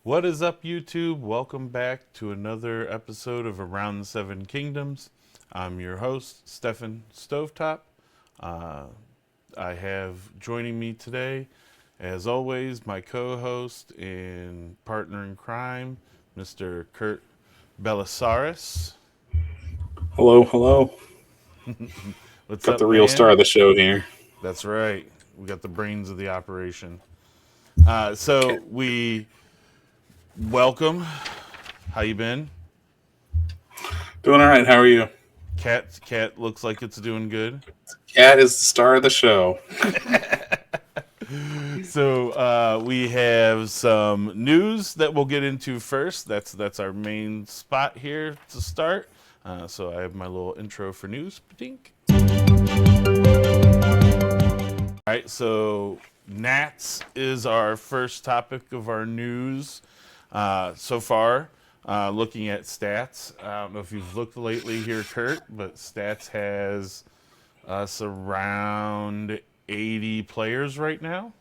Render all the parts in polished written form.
What is up, YouTube? Welcome back to another episode of Around the Seven Kingdoms. I'm your host, Stefan Stovetop. Uh, I have joining me today, as always, my co-host and partner in crime, Mr. Kurt Belissaris. Hello, hello. What's Got up, the real star man? of the show here. That's right. We got the brains of the operation. Okay. So we welcome. How you been? Doing all right. How are you? Cat looks like it's doing good. Cat is the star of the show. So we have some news that we'll get into first. That's our main spot here to start. So I have my little intro for news. Dink. All right. So Nats is our first topic of our news so far. Looking at stats, I don't know if you've looked lately here, Kurt, but stats has us around 80 players right now.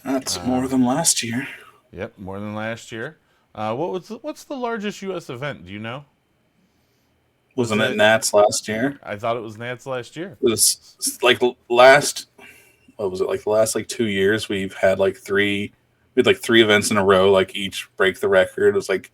That's more than last year. Yep, more than last year. What's the largest U.S. event? Do you know? Was Wasn't it it? Nats last year? I thought it was Nats last year. It was like last. What was it like? The last 2 years, we've had We had like three events in a row. Like each break the record. It was like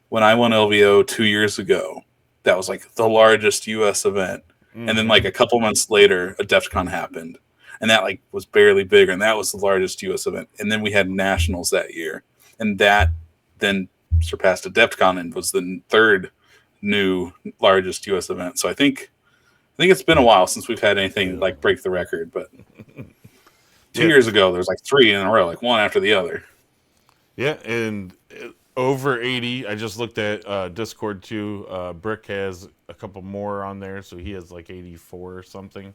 when I won LVO 2 years ago. That was like the largest U.S. event, and then like Mm-hmm. a couple months later, a DEFCON happened, and that like was barely bigger, and that was the largest U.S. event. And then we had nationals that year, and that then surpassed a DEFCON and was the third new largest U.S. event. So I think it's been a while since we've had anything like break the record. But two Yeah, years ago, there was like three in a row, like one after the other. yeah, and over 80. I just looked at Discord too. Brick has a couple more on there, so he has like 84 or something.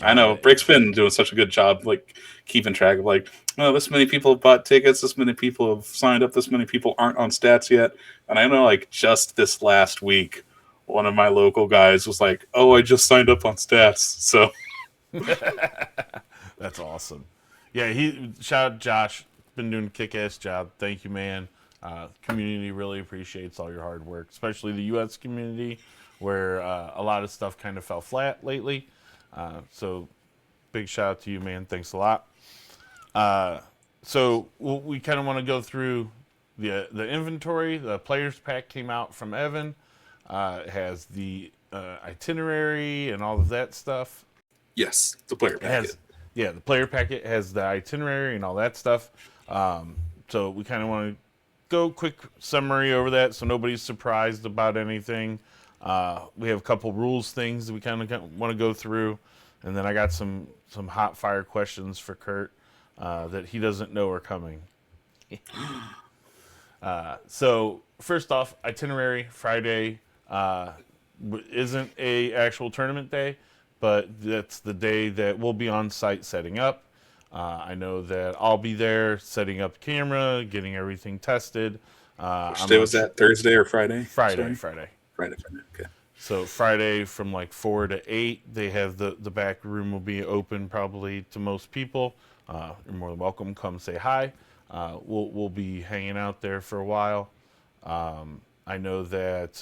I Uh, know Brick's been doing such a good job, like keeping track of like, oh, this many people have bought tickets, this many people have signed up, this many people aren't on stats yet. And I know, like just this last week, one of my local guys was like, "Oh, I just signed up on stats." So That's awesome. Yeah, he shout out Josh. Been doing a kick-ass job. Thank you, man. Community really appreciates all your hard work, especially the U.S. community, where a lot of stuff kind of fell flat lately. So big shout out to you, man. Thanks a lot. Uh, so we kind of want to go through the inventory. The players pack came out from Evan. It has the itinerary and all of that stuff. yes, the player It packet. has, yeah, the player packet has the itinerary and all that stuff. So we kind of want to go quick summary over that so nobody's surprised about anything. We have a couple rules things that we kind of want to go through, and then I got some hot fire questions for Kurt that he doesn't know are coming. So first off, itinerary Friday isn't a actual tournament day, but that's the day that we'll be on site setting up. I know that I'll be there setting up the camera, getting everything tested. Which I'm day not was sure. that? Thursday or Friday? Friday, Sorry, Friday. Friday. Okay. So Friday from like 4 to 8, they have the back room will be open probably to most people. You're more than welcome. Come say hi. We'll be hanging out there for a while. I know that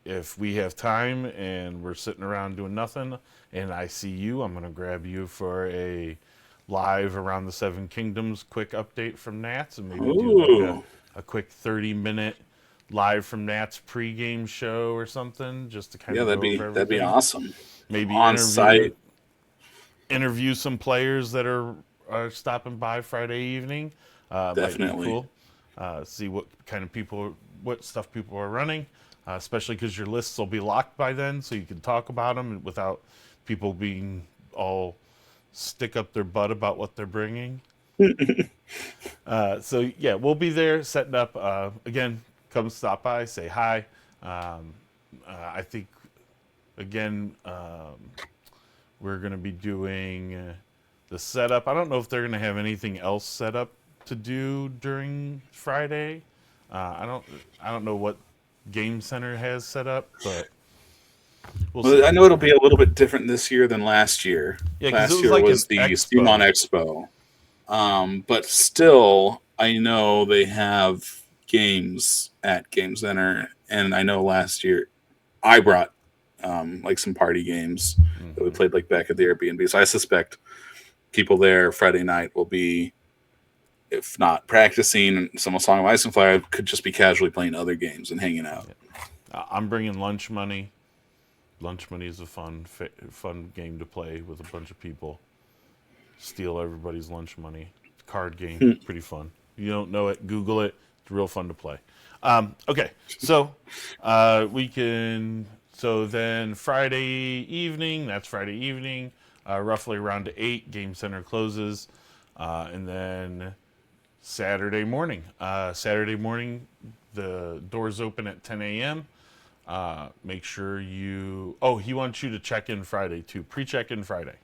if we have time and we're sitting around doing nothing, and I see you, I'm gonna grab you for a live around the Seven Kingdoms quick update from Nats, and maybe do like Ooh, a quick 30-minute live from Nats pregame show or something, just to kind yeah, of that'd go be over that'd be everything. awesome. Maybe On site. interview some players that are stopping by Friday evening. Might be Definitely. cool. See what kind of people, what stuff people are running, especially because your lists will be locked by then, so you can talk about them without people being all stick up their butt about what they're bringing. So yeah, we'll be there setting up. Again, come stop by, say hi. Um, I think again we're going to be doing the setup. I don't know if they're going to have anything else set up to do during Friday. I don't. I don't know what Game Center has set up, but we'll Well, see. I know it'll be a little bit different this year than last year. Yeah, because it Last was year like an was the Steamon expo. Expo, but still, I know they have games at Game Center, and I know last year I brought like some party games that we played like back at the Airbnb. So I suspect people there Friday night will be, if not practicing some Song of Ice and Fire, could just be casually playing other games and hanging out. I'm bringing lunch money. Lunch money is a fun game to play with a bunch of people. Steal everybody's lunch money. Card game, pretty fun. If you don't know it, Google it. It's real fun to play. Okay, so we can. So then Friday evening. That's Friday evening. Roughly around 8, Game Center closes, and then Saturday morning. Saturday morning, the doors open at 10 a.m. Make sure you. Oh, he wants you to check in Friday too. Pre-check in Friday.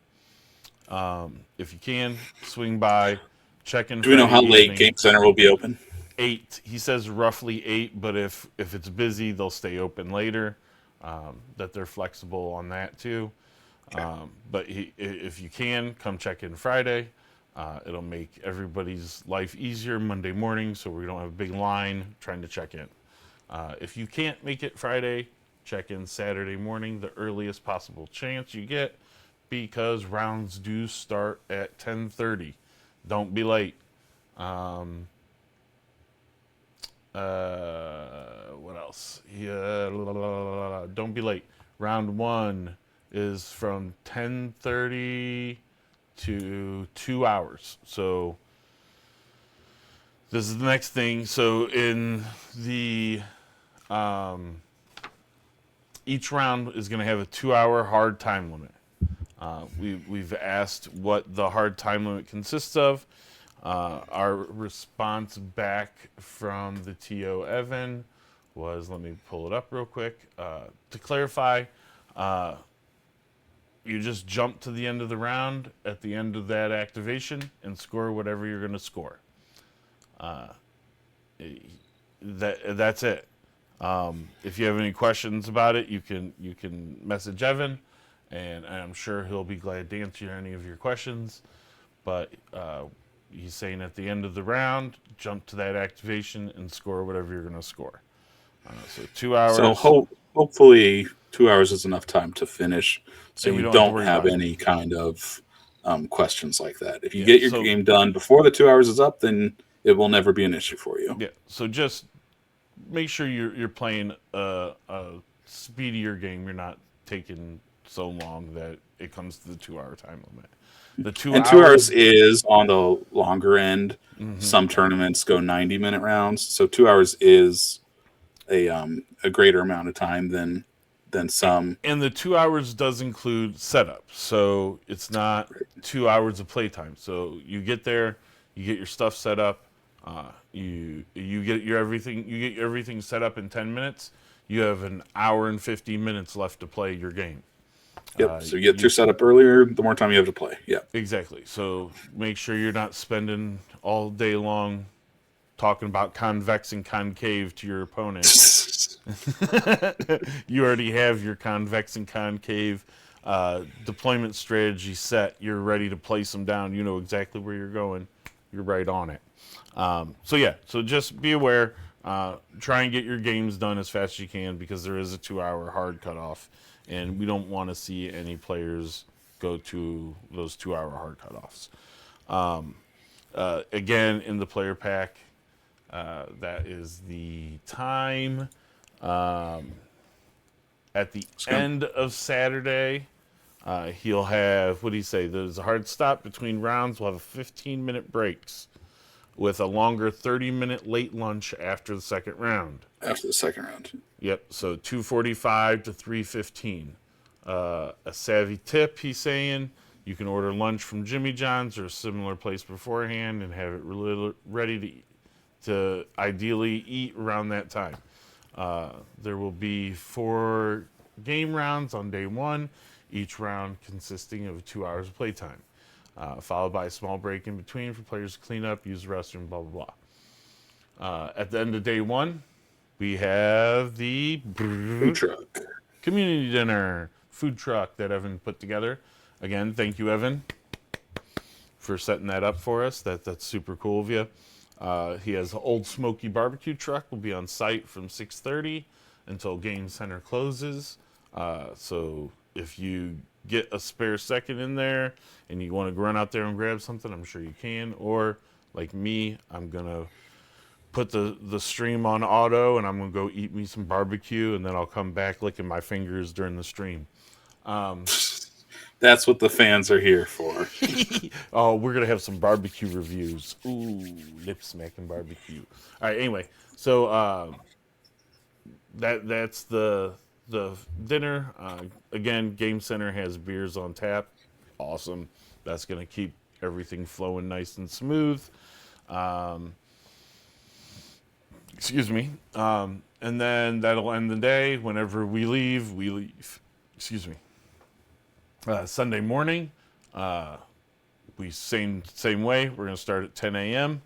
If you can, swing by, check in. Do we know how late Game Center will be open? 8. He says roughly 8, but if it's busy, they'll stay open later. That they're flexible on that too. Okay. But if you can, come check in Friday. It'll make everybody's life easier Monday morning, so we don't have a big line trying to check in. If you can't make it Friday, check in Saturday morning, the earliest possible chance you get, because rounds do start at 10:30. Don't be late. What else? Don't be late. Round 1 is from 10:30 to 2 hours. So this is the next thing. So in the each round is going to have a 2-hour hard time limit. We've asked what the hard time limit consists of. Our response back from the TO Evan was, let me pull it up real quick. To clarify, you just jump to the end of the round at the end of that activation and score whatever you're going to score. That's it. If you have any questions about it, you can message Evan, and I'm sure he'll be glad to answer any of your questions. But he's saying at the end of the round, jump to that activation and score whatever you're going to score. So 2 hours. So hopefully 2 hours is enough time to finish, so you don't have any kind of questions like that. If you get your game done before the 2 hours is up, then it will never be an issue for you. Yeah. So just make sure you're playing a speedier game. You're not taking so long that it comes to the 2-hour time limit. The 2 hours is on the longer end. Some tournaments go 90-minute rounds, so 2 hours is a greater amount of time than some. And the 2 hours does include setup, so it's not 2 hours of playtime. So you get there, you get your stuff set up, you get everything set up in 10 minutes. You have an hour and 50 minutes left to play your game. Yep. So you get your setup earlier, the more time you have to play. Yeah. Exactly. So make sure you're not spending all day long talking about convex and concave to your opponent. You already have your convex and concave deployment strategy set. You're ready to place them down. You know exactly where you're going. You're right on it. So just be aware. Try and get your games done as fast as you can, because there is a 2-hour hard cutoff, and we don't want to see any players go to those 2-hour hard cutoffs. Again, in the player pack, that is the time. At the end of Saturday, he'll have, what do you say? There's a hard stop between rounds. We'll have 15-minute breaks with a longer 30-minute late lunch after the second round. After the second round. Yep, so 2:45 to 3:15. A savvy tip, he's saying, you can order lunch from Jimmy John's or a similar place beforehand and have it ready to ideally eat around that time. There will be 4 game rounds on day 1, each round consisting of 2 hours of playtime, followed by a small break in between for players to clean up, use the restroom, blah, blah, blah. At the end of day 1, we have the food truck community dinner food truck that Evan put together. Again, thank you, Evan, for setting that up for us. That's super cool of you. He has an Old Smoky barbecue truck. Will be on site from 6:30 until Game Center closes. So if you get a spare second in there and you want to run out there and grab something, I'm sure you can. Or like me, I'm gonna put the stream on auto and I'm gonna go eat me some barbecue, and then I'll come back licking my fingers during the stream. That's what the fans are here for. Oh, we're gonna have some barbecue reviews. Ooh, lip smacking barbecue. All right. Anyway, so that's the dinner. Again, Game Center has beers on tap. Awesome. That's gonna keep everything flowing nice and smooth. Excuse me. And then that'll end the day. Whenever we leave, we leave. Excuse me. Sunday morning, we same way. We're gonna start at 10 a.m.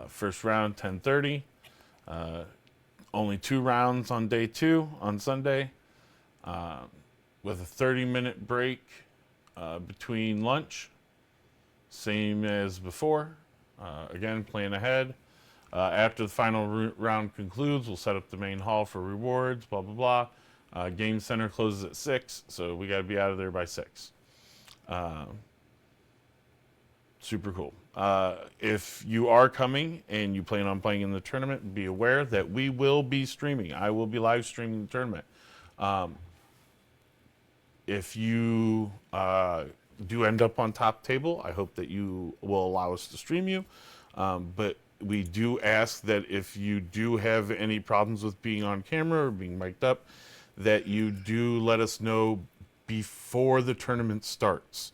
First round 10:30. Only 2 rounds on day 2 on Sunday, with a 30-minute break between lunch. Same as before. Again, plan ahead. After the final round concludes, we'll set up the main hall for rewards. Blah blah blah. Game Center closes at 6, so we got to be out of there by 6. Super cool. If you are coming and you plan on playing in the tournament, be aware that we will be streaming. I will be live streaming the tournament. If you do end up on top table, I hope that you will allow us to stream you. But we do ask that if you do have any problems with being on camera or being mic'd up, that you do let us know before the tournament starts,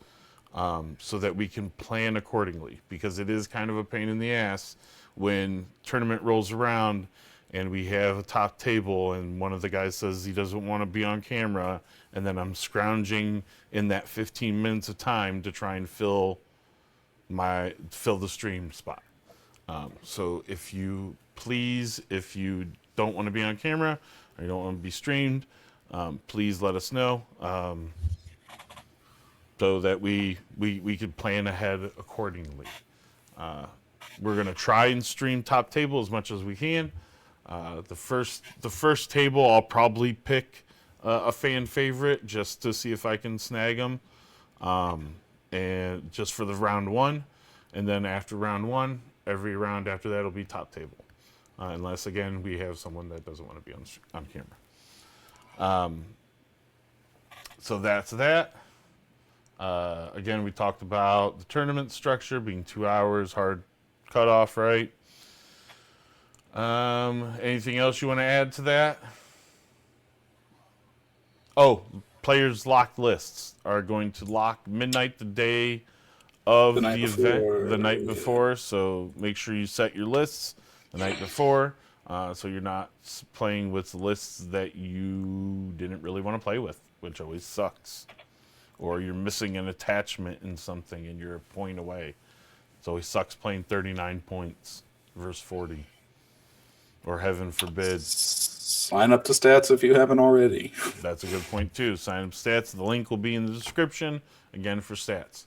so that we can plan accordingly, because it is kind of a pain in the ass when tournament rolls around and we have a top table and one of the guys says he doesn't want to be on camera, and then I'm scrounging in that 15 minutes of time to try and fill the stream spot. So if you don't want to be on camera or you don't want to be streamed, please let us know, so that we could plan ahead accordingly. We're going to try and stream top table as much as we can. The first table I'll probably pick a fan favorite just to see if I can snag them, and just for the round 1, and then after round 1, every round after that will be top table, unless again we have someone that doesn't want to be on camera. So that's that. Again, we talked about the tournament structure being 2 hours, hard cutoff, right? Anything else you want to add to that? Oh, players' locked lists are going to lock midnight the day of the event, the night before. So make sure you set your lists the night before, so you're not playing with lists that you didn't really want to play with, which always sucks. Or you're missing an attachment in something and you're a point away. It always sucks playing 39 points versus 40. Or heaven forbid. Sign up to stats if you haven't already. That's a good point too. Sign up stats. The link will be in the description, again, for stats.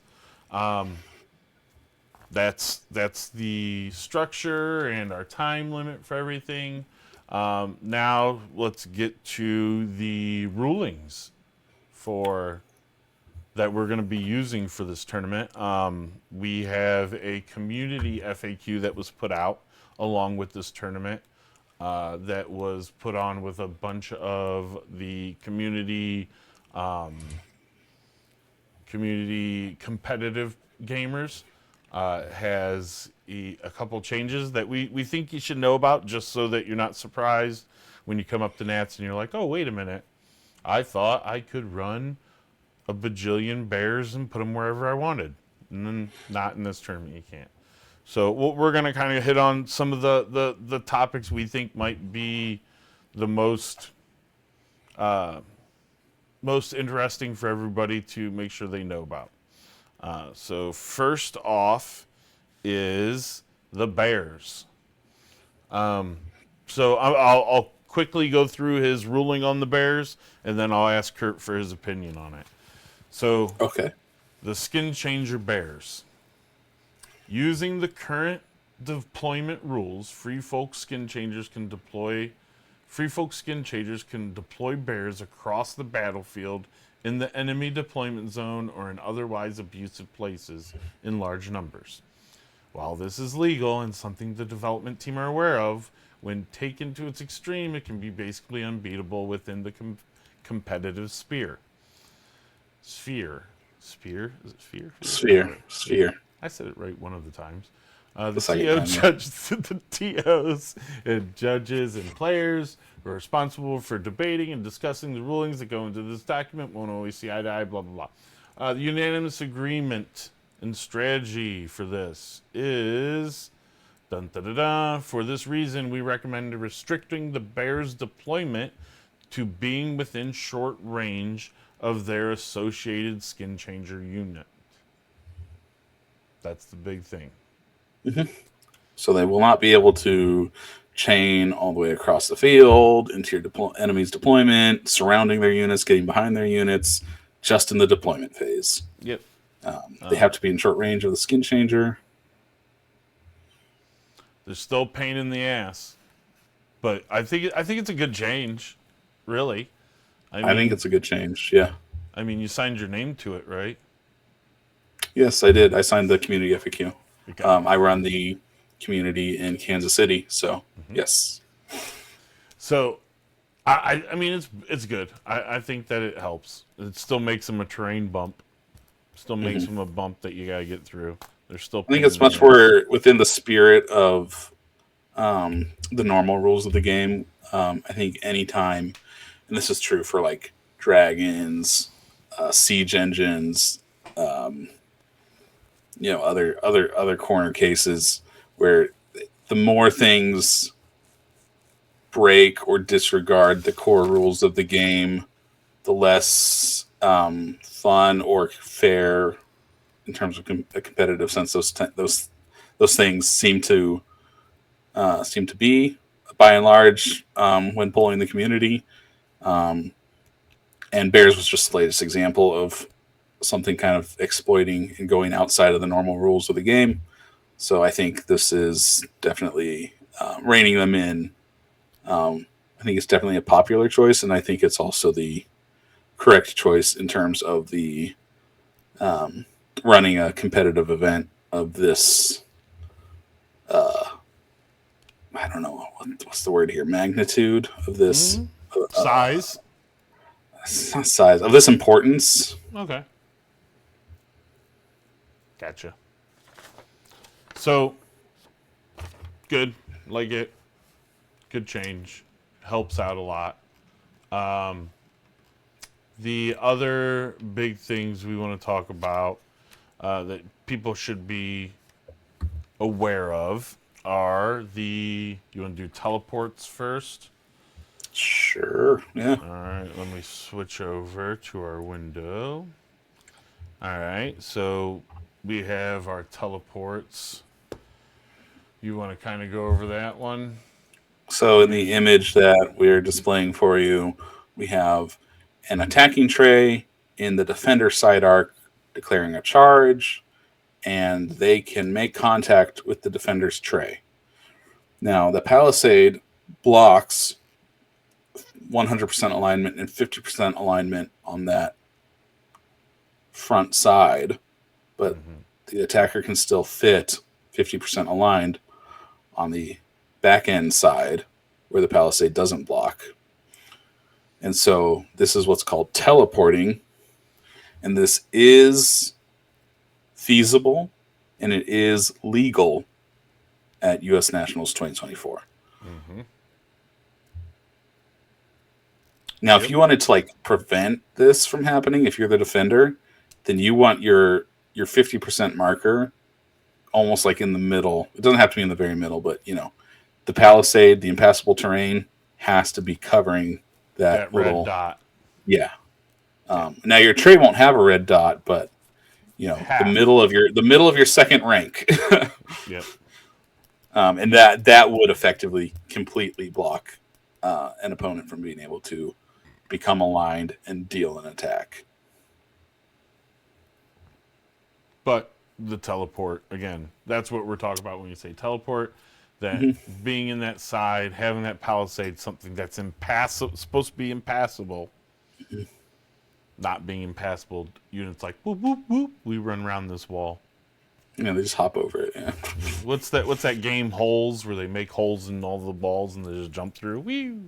That's the structure and our time limit for everything. Now let's get to the rulings that we're going to be using for this tournament. We have a community FAQ that was put out along with this tournament, that was put on with a bunch of the community competitive gamers. Has a couple changes that we think you should know about, just so that you're not surprised when you come up to Nats and you're like, oh, wait a minute. I thought I could run a bajillion bears and put them wherever I wanted. And then not in this tournament, you can't. So we're going to kind of hit on some of the topics we think might be the most interesting for everybody to make sure they know about. So first off is the bears. So I'll quickly go through his ruling on the bears, and then I'll ask Kurt for his opinion on it. So okay. The skin changer bears. Using the current deployment rules, free folk skin changers can deploy bears across the battlefield in the enemy deployment zone or in otherwise abusive places in large numbers. While this is legal and something the development team are aware of, when taken to its extreme, it can be basically unbeatable within the competitive sphere. Sphere? Sphere? Is it sphere? Sphere. I said it right one of the times. The second time, The TOs and judges and players who are responsible for debating and discussing the rulings that go into this document won't always see eye to eye, blah, blah, blah. The unanimous agreement and strategy for this is... Dun, da, da, da. For this reason, we recommend restricting the bear's deployment to being within short range of their associated skin changer unit. That's the big thing. Mm-hmm. So they will not be able to chain all the way across the field into your enemy's deployment, surrounding their units, getting behind their units, just in the deployment phase. Yep. They have to be in short range of the skin changer. There's still pain in the ass, but I think it's a good change, really. I think it's a good change. Yeah. I mean, you signed your name to it, right? Yes, I did. I signed the community FAQ. Okay. I run the community in Kansas City, so yes. So, I mean, it's good. I think that it helps. It still makes them a terrain bump. Still makes them a bump that you gotta get through. There's still. I think it's much more within the spirit of the normal rules of the game. I think anytime, and this is true for like dragons, siege engines, other corner cases where the more things break or disregard the core rules of the game, the less fun or fair in terms of a competitive sense those things seem to be by and large when polling the community. And Bears was just the latest example of something kind of exploiting and going outside of the normal rules of the game. So I think this is definitely reining them in. I think it's definitely a popular choice, and I think it's also the correct choice in terms of the running a competitive event of this. I don't know what's the word here. Magnitude of this size. It's not size of this importance. Okay. Gotcha. So, good. Like it. Good change. Helps out a lot. The other big things we want to talk about that people should be aware of are you want to do teleports first? Sure. Yeah. All right. Let me switch over to our window. All right. So we have our teleports. You want to kind of go over that one? So in the image that we're displaying for you, we have an attacking tray in the defender side arc declaring a charge, and they can make contact with the defender's tray. Now, the palisade blocks 100% alignment and 50% alignment on that front side, but the attacker can still fit 50% aligned on the back end side where the palisade doesn't block. And so this is what's called teleporting, and this is feasible and it is legal at U.S. Nationals 2024. Now, if you wanted to like prevent this from happening, if you're the defender, then you want your 50% marker almost like in the middle. It doesn't have to be in the very middle, but the palisade, the impassable terrain has to be covering that little red dot. Yeah. Now your tray won't have a red dot, but the middle of your second rank. Yep. And that would effectively completely block an opponent from being able to become aligned and deal an attack. But the teleport again. That's what we're talking about when you say teleport. That being in that side, having that palisade, something that's impassable, supposed to be impassable, not being impassable. Units like whoop whoop whoop. We run around this wall. Yeah, they just hop over it. Yeah. What's that game Holes where they make holes in all the balls and they just jump through? Wee.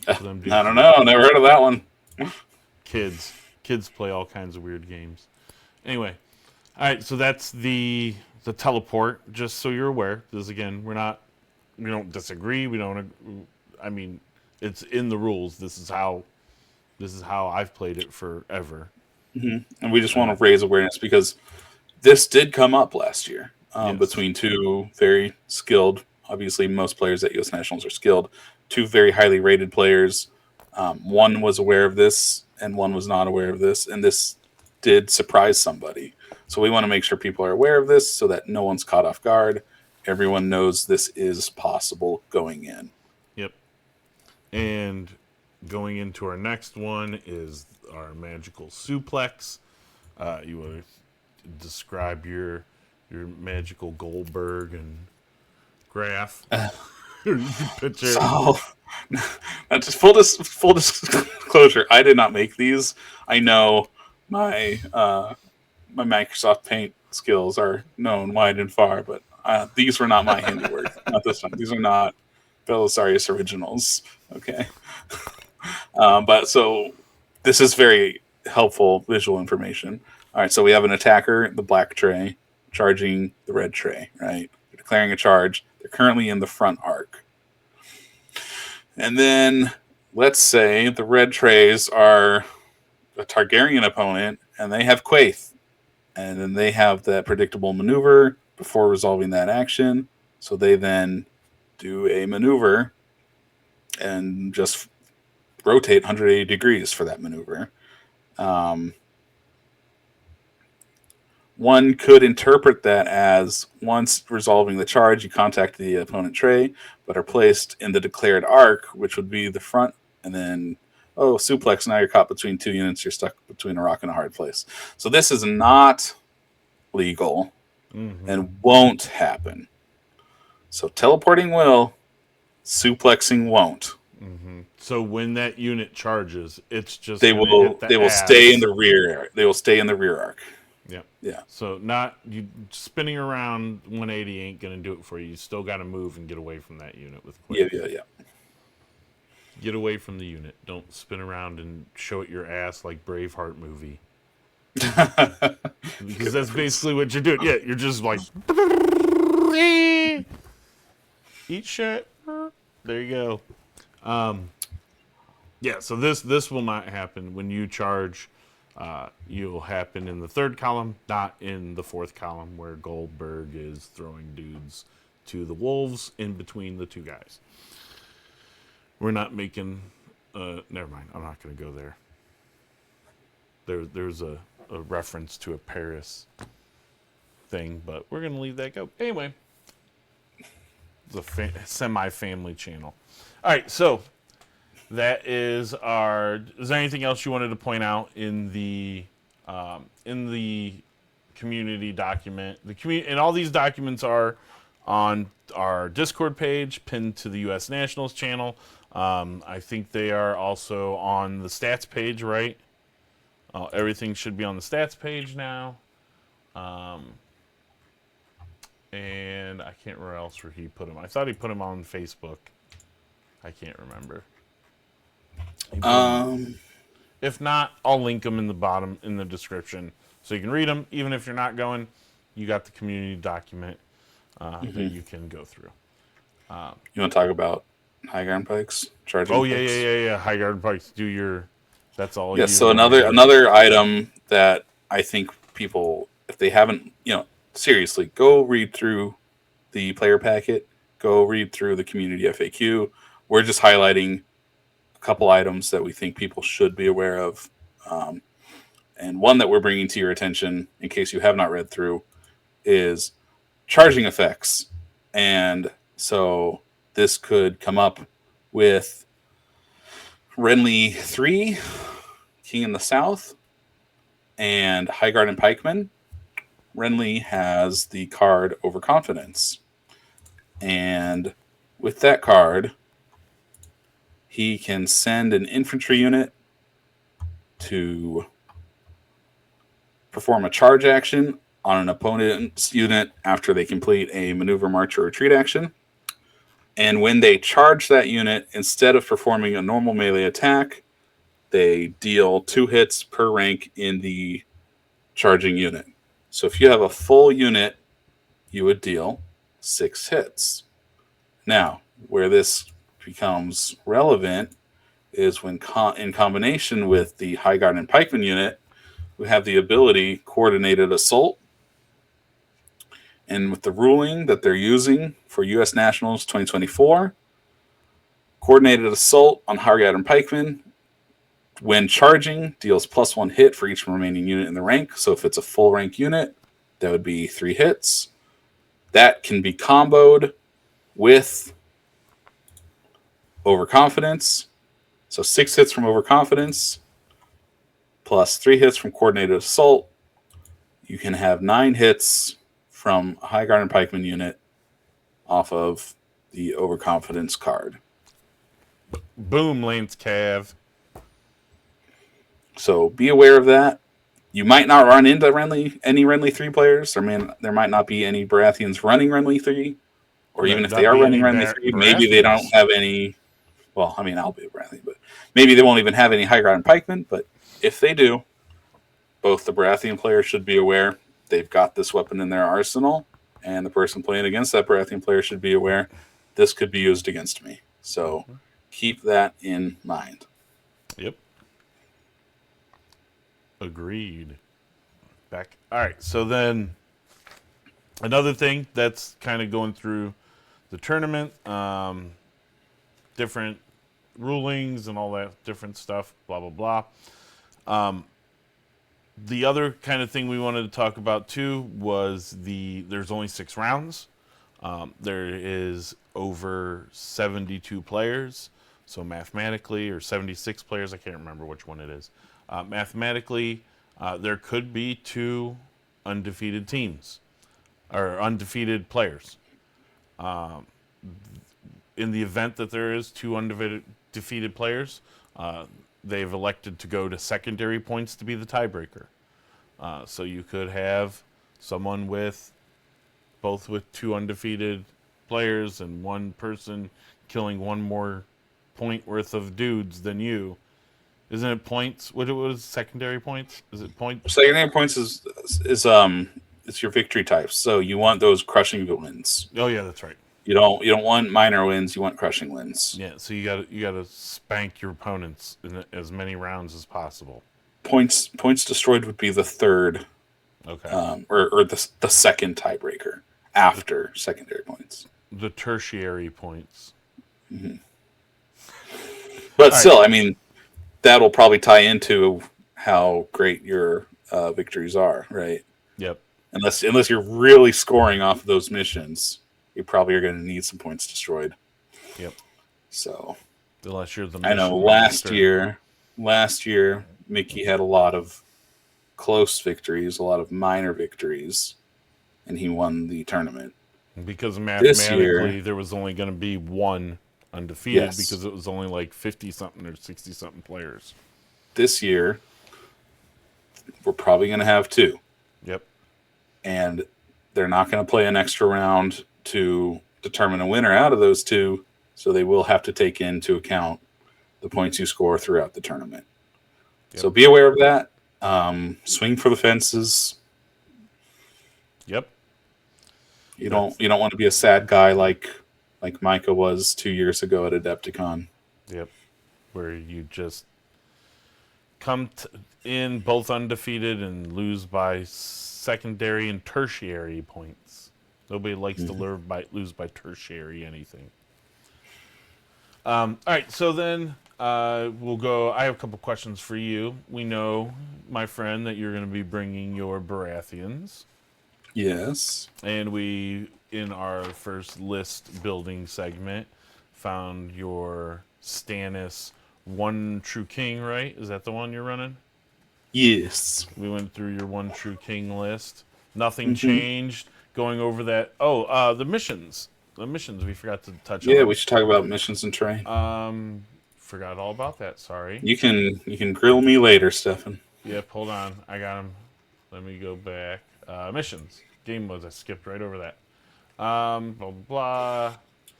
I don't know. Never heard of that one. Kids play all kinds of weird games. Anyway, all right. So that's the teleport. Just so you're aware, this again, we don't disagree. We don't. I mean, it's in the rules. This is how I've played it forever. And we just want to raise awareness because this did come up last year Yes. between two very skilled. Obviously, most players at U.S. Nationals are skilled. Two very highly rated players. One was aware of this, and one was not aware of this, and this did surprise somebody. So we want to make sure people are aware of this so that no one's caught off guard. Everyone knows this is possible going in. Yep. And going into our next one is our magical suplex. You want to describe your magical Goldberg and Graph. Picture. So, just full disclosure, I did not make these. I know my my Microsoft Paint skills are known wide and far, but these were not my handiwork. Not this one. These are not Belisarius originals. Okay. But so this is very helpful visual information. All right, so we have an attacker, the black tray, charging the red tray, right? They're declaring a charge. They're currently in the front arc. And then let's say the red trays are a Targaryen opponent, and they have Quaith. And then they have that predictable maneuver before resolving that action. So they then do a maneuver and just rotate 180 degrees for that maneuver. One could interpret that as once resolving the charge, you contact the opponent tray, but are placed in the declared arc, which would be the front, and then, suplex, now you're caught between two units, you're stuck between a rock and a hard place. So this is not legal and won't happen. So teleporting will, suplexing won't. So when that unit charges, it's just they will stay in the rear. They will stay in the rear arc. Yeah. Yeah. So not you spinning around 180 ain't gonna do it for you. You still got to move and get away from that unit with quick. Yeah. Get away from the unit. Don't spin around and show it your ass like Braveheart movie. Because that's basically what you're doing. Yeah, you're just like eat shit. There you go. Yeah, so this will not happen when you charge. You'll happen in the third column, not in the fourth column where Goldberg is throwing dudes to the wolves in between the two guys. We're not making. Never mind. I'm not going to go there. There's a reference to a Paris thing, but we're going to leave that go. Anyway, it's a semi-family channel. All right, so that is our. Is there anything else you wanted to point out in the community document? And all these documents are on our Discord page, pinned to the U.S. Nationals channel. I think they are also on the stats page, right? Everything should be on the stats page now. And I can't remember else where he put them. I thought he put them on Facebook. I can't remember. If not, I'll link them in the bottom in the description so you can read them. Even if you're not going, you got the community document that you can go through. You want to talk about high garden pikes charging? Oh yeah. High garden pikes. Do your. That's all. Yeah. So another item that I think people, if they haven't, seriously, go read through the player packet. Go read through the community FAQ. We're just highlighting a couple items that we think people should be aware of. And one that we're bringing to your attention, in case you have not read through, is charging effects. And so this could come up with Renly 3, King in the South, and Highgarden Pikemen. Renly has the card Overconfidence. And with that card, he can send an infantry unit to perform a charge action on an opponent's unit after they complete a maneuver, march, or retreat action. And when they charge that unit, instead of performing a normal melee attack, they deal 2 hits per rank in the charging unit. So if you have a full unit, you would deal 6 hits. Now, where this becomes relevant is when in combination with the High Guard and Pikeman unit, we have the ability Coordinated Assault. And with the ruling that they're using for U.S. Nationals 2024, Coordinated Assault on High Guard and Pikeman, when charging, deals +1 hit for each remaining unit in the rank. So if it's a full rank unit, that would be 3 hits. That can be comboed with Overconfidence. So 6 hits from Overconfidence plus 3 hits from Coordinated Assault. You can have 9 hits from a High Guard and Pikeman unit off of the Overconfidence card. Boom, Lance Cav. So be aware of that. You might not run into any Renly 3 players. There might not be any Baratheons running Renly 3. Or even if they are running Renly 3, maybe they don't have any... Well, I mean, I'll be a Baratheon, but maybe they won't even have any High Guard and Pikemen. But if they do, both the Baratheon players should be aware they've got this weapon in their arsenal, and the person playing against that Baratheon player should be aware this could be used against me. So keep that in mind. Yep. Agreed. Back. All right. So then another thing that's kind of going through the tournament, different rulings and all that different stuff, blah, blah, blah. The other kind of thing we wanted to talk about too was there's only 6 rounds. There is over 72 players. So mathematically, or 76 players, I can't remember which one it is. Mathematically, there could be 2 undefeated teams or undefeated players. In the event that there is 2 undefeated players, they've elected to go to secondary points to be the tiebreaker. So you could have someone with 2 undefeated players and one person killing 1 more point worth of dudes than you. Isn't it points? What it was secondary points? Is it points? Secondary points is it's your victory types. So you want those crushing wins. Oh yeah, that's right. You don't want minor wins. You want crushing wins. Yeah, so you gotta spank your opponents in as many rounds as possible. Points destroyed would be the third, okay, or the second tiebreaker after secondary points. The tertiary points. Mm-hmm. But still, I mean, that'll probably tie into how great your victories are, right? Yep. Unless you're really scoring off of those missions, you probably are going to need some points destroyed. Yep. So, unless you're the I know last year, Mickey had a lot of close victories, a lot of minor victories, and he won the tournament. Because mathematically, there was only going to be 1 undefeated because it was only like 50-something or 60-something players. This year, we're probably going to have 2. Yep. And they're not going to play an extra round to determine a winner out of those 2, so they will have to take into account the points you score throughout the tournament. Yep. So be aware of that. Swing for the fences. Yep. You don't want to be a sad guy like Micah was 2 years ago at Adepticon. Yep. Where you just come in both undefeated and lose by secondary and tertiary points. Nobody likes to lose by tertiary anything. All right, so then we'll go. I have a couple questions for you. We know, my friend, that you're going to be bringing your Baratheons. Yes. And we, in our first list building segment, found your Stannis One True King, right? Is that the one you're running? Yes. We went through your One True King list. Nothing changed. Going over that. Oh, the missions. The missions we forgot to touch Yeah, on. we should talk about missions and terrain. Forgot all about that. Sorry. You can grill me later, Stefan. Yep. Hold on. I got them. Let me go back. Missions. Game modes. I skipped right over that. Blah blah blah.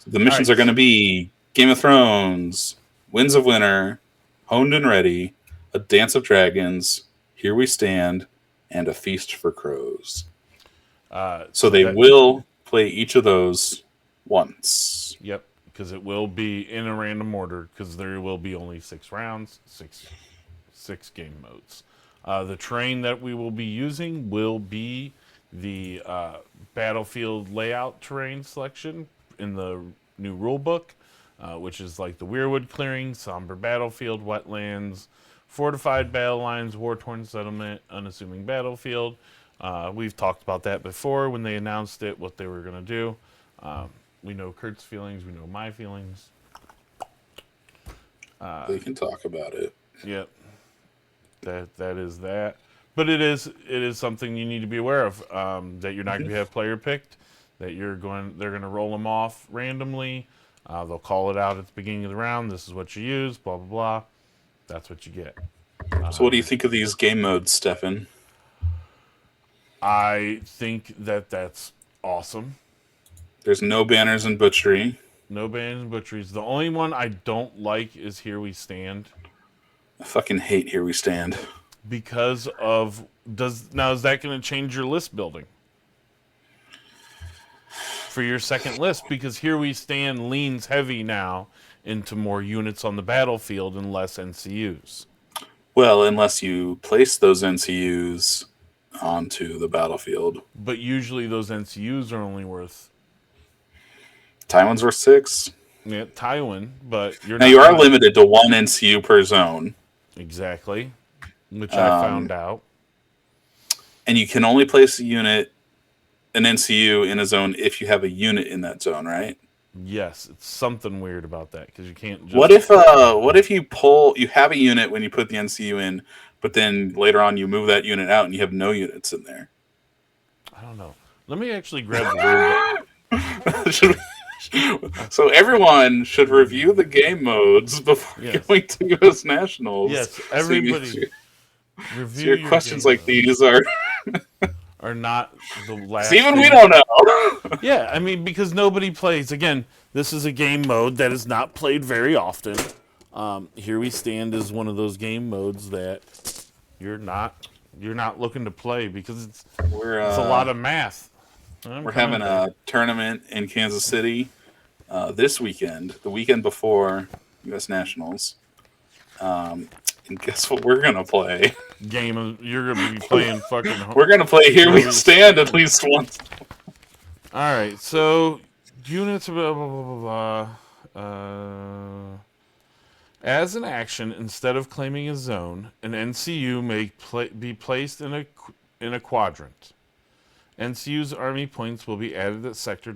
The missions right. are going to be Game of Thrones, Winds of Winter, Honed and Ready, A Dance of Dragons, Here We Stand, and A Feast for Crows. So they will play each of those once. Yep, because it will be in a random order, because there will be only 6 rounds, six game modes. The terrain that we will be using will be the battlefield layout terrain selection in the new rule book, which is like the Weirwood Clearing, Somber Battlefield, Wetlands, Fortified Battle Lines, War-Torn Settlement, Unassuming Battlefield. We've talked about that before when they announced it, what they were going to do. We know Kurt's feelings. We know my feelings. They can talk about it. Yep. That is that. But it is something you need to be aware of. That you're not going to have player picked. That they're going to roll them off randomly. They'll call it out at the beginning of the round. This is what you use. Blah blah blah. That's what you get. So, what do you think of these game modes, Stefan? I think that's awesome. There's no banners and butchery. No banners and butcheries. The only one I don't like is Here We Stand. I fucking hate Here We Stand. Because of is that going to change your list building for your second list? Because Here We Stand leans heavy now into more units on the battlefield and less NCUs. Well, unless you place those NCUs onto the battlefield. But usually those NCUs are only worth. Taiwan's worth 6. Yeah, Taiwan, but you are limited to 1 NCU per zone. Exactly, which I found out. And you can only place an NCU in a zone if you have a unit in that zone, right? Yes, it's something weird about that because you can't just. What if you have a unit when you put the NCU in, but then later on you move that unit out and you have no units in there? I don't know. Let me actually grab the rule. So everyone should review the game modes before going to U.S. Nationals. Yes, everybody. Review so your questions like these are not the last. Even we don't know. Yeah, I mean, because nobody plays. Again, this is a game mode that is not played very often. Here We Stand is one of those game modes that you're not looking to play because it's a lot of math. We're having a tournament in Kansas City this weekend, the weekend before U.S. Nationals. And guess what we're going to play? You're going to be playing fucking... We're going to play Here We Stand at least once. All right, so units... Blah, blah, blah, blah. As an action, instead of claiming a zone, an NCU may be placed in a quadrant. NCU's army points will be added at sector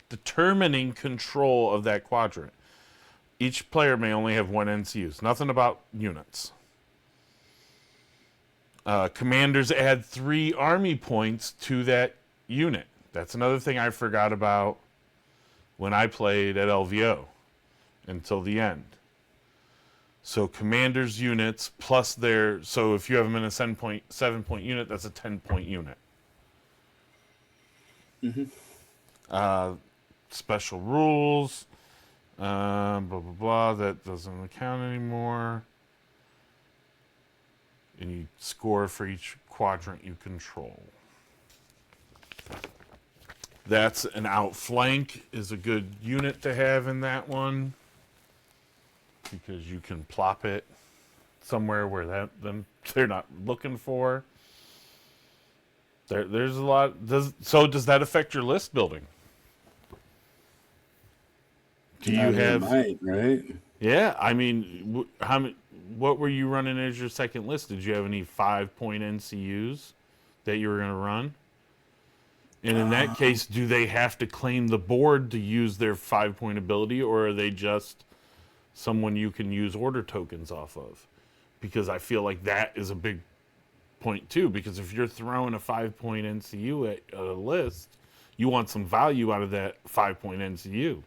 determining control of that quadrant. Each player may only have 1 NCUs. Nothing about units. Commanders add 3 army points to that unit. That's another thing I forgot about when I played at LVO until the end. So commanders' units plus so if you have them in a 7-point unit, that's a 10-point unit. Mm-hmm. Special rules, blah, blah, blah, that doesn't count anymore. And you score for each quadrant you control. That's an outflank is a good unit to have in that one. Because you can plop it somewhere where they're not looking for. There's a lot. Does that affect your list building? Do you have? Might, right? Yeah, I mean, what were you running as your second list? Did you have any 5-point NCUs that you were going to run? And in that case, do they have to claim the board to use their 5-point ability, or are they just someone you can use order tokens off of? Because I feel like that is a big point too, because if you're throwing a 5-point NCU at a list, you want some value out of that 5-point NCU.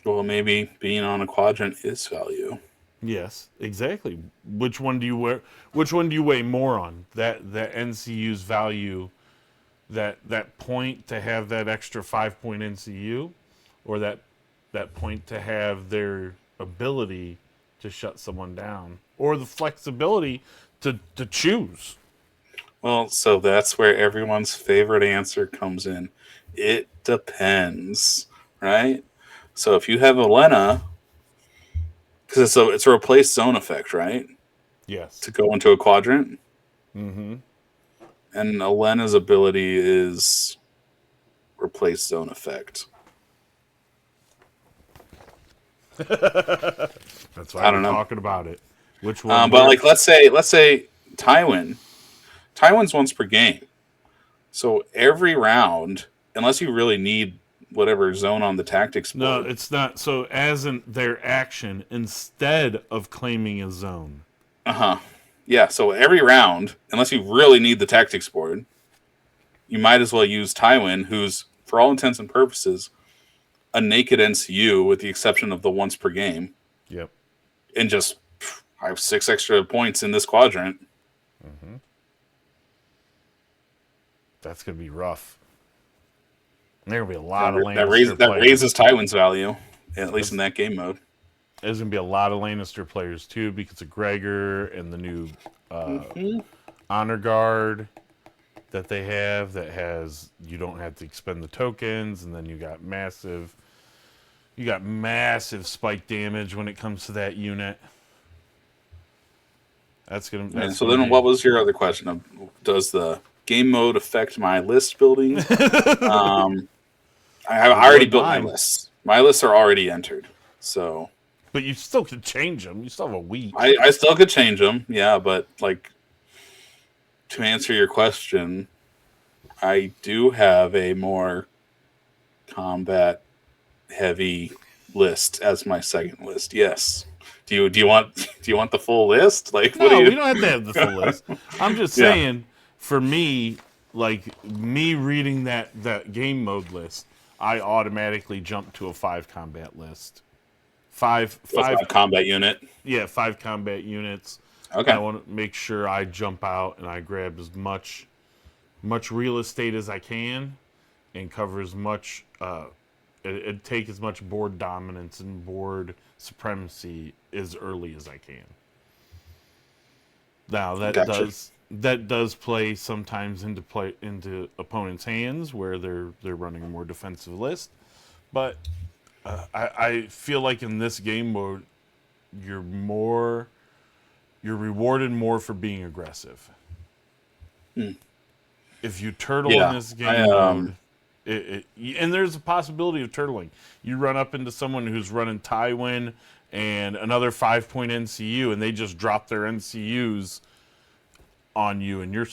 Well, maybe being on a quadrant is value. Yes, exactly. Which one do you weigh? Which one do you weigh more on? That NCU's value, that point to have that extra 5-point NCU, or that point to have their ability to shut someone down, or the flexibility to choose. Well, so that's where everyone's favorite answer comes in. It depends, right? So if you have Elena, because it's a replace zone effect, right? Yes. To go into a quadrant. Mm-hmm. And Elena's ability is replace zone effect. That's why I we're don't know. talking about it. Which one? But like, let's say Tywin. Tywin's once per game. So every round, unless you really need whatever zone on the tactics board. No, it's not. So as in their action, instead of claiming a zone. Uh-huh. Yeah, so every round, unless you really need the tactics board, you might as well use Tywin, who's, for all intents and purposes, a naked NCU with the exception of the once per game. Yep. And just, I have 6 extra points in this quadrant. Mm-hmm. That's going to be rough. And there going to be a lot of Lannister that players. raises Tywin's value, at least in that game mode. There's going to be a lot of Lannister players, too, because of Gregor and the new Honor Guard that they have that has, you don't have to expend the tokens, and then you got massive spike damage when it comes to that unit. That's going to... So then what was your other question? Does the game mode affect my list building? I already built my lists. My lists are already entered. So, but you still could change them. You still have a week. I still could change them. Yeah, but like to answer your question, I do have a more combat heavy list as my second list. Yes. Do you want the full list? Like, no, we don't have to have the full list. I'm just saying, for me, like me reading that game mode list, I automatically jump to a 5 combat list. Five combat unit. Yeah, 5 combat units. Okay. I want to make sure I jump out and I grab as much real estate as I can and cover as much. It take as much board dominance and board supremacy as early as I can. Now that does play sometimes into opponents' hands where they're running a more defensive list, but I feel like in this game mode you're rewarded more for being aggressive. If you turtle in this game mode, and there's a possibility of turtling. You run up into someone who's running Tywin and another 5-point NCU, and they just drop their NCUs on you, and you're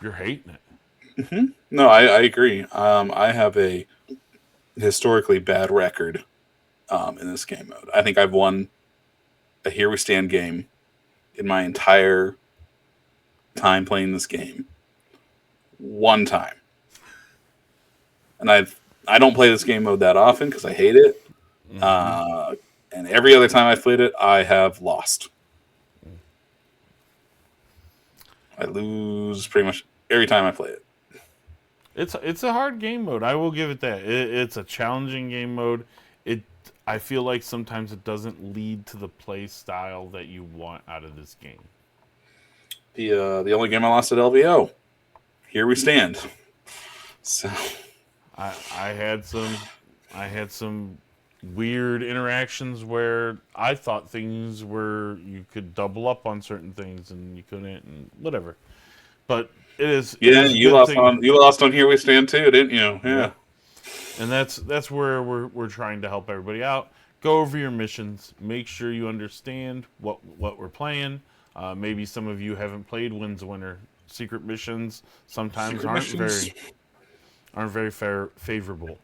hating it. Mm-hmm. No, I agree. I have a historically bad record in this game mode. I think I've won a Here We Stand game in my entire time playing this game. One time. And I don't play this game mode that often because I hate it. Mm-hmm. And every other time I've played it, I have lost. I lose pretty much every time I play it. It's a hard game mode. I will give it that. It's a challenging game mode. I feel like sometimes it doesn't lead to the play style that you want out of this game. The only game I lost at LVO. Here We Stand. So I had some weird interactions where I thought things were you could double up on certain things and you couldn't and whatever. But it is you lost on Here We Stand too, didn't you? Yeah. And that's where we're trying to help everybody out. Go over your missions. Make sure you understand what we're playing. Maybe some of you haven't played Wins a Winner. Secret missions sometimes aren't very favorable.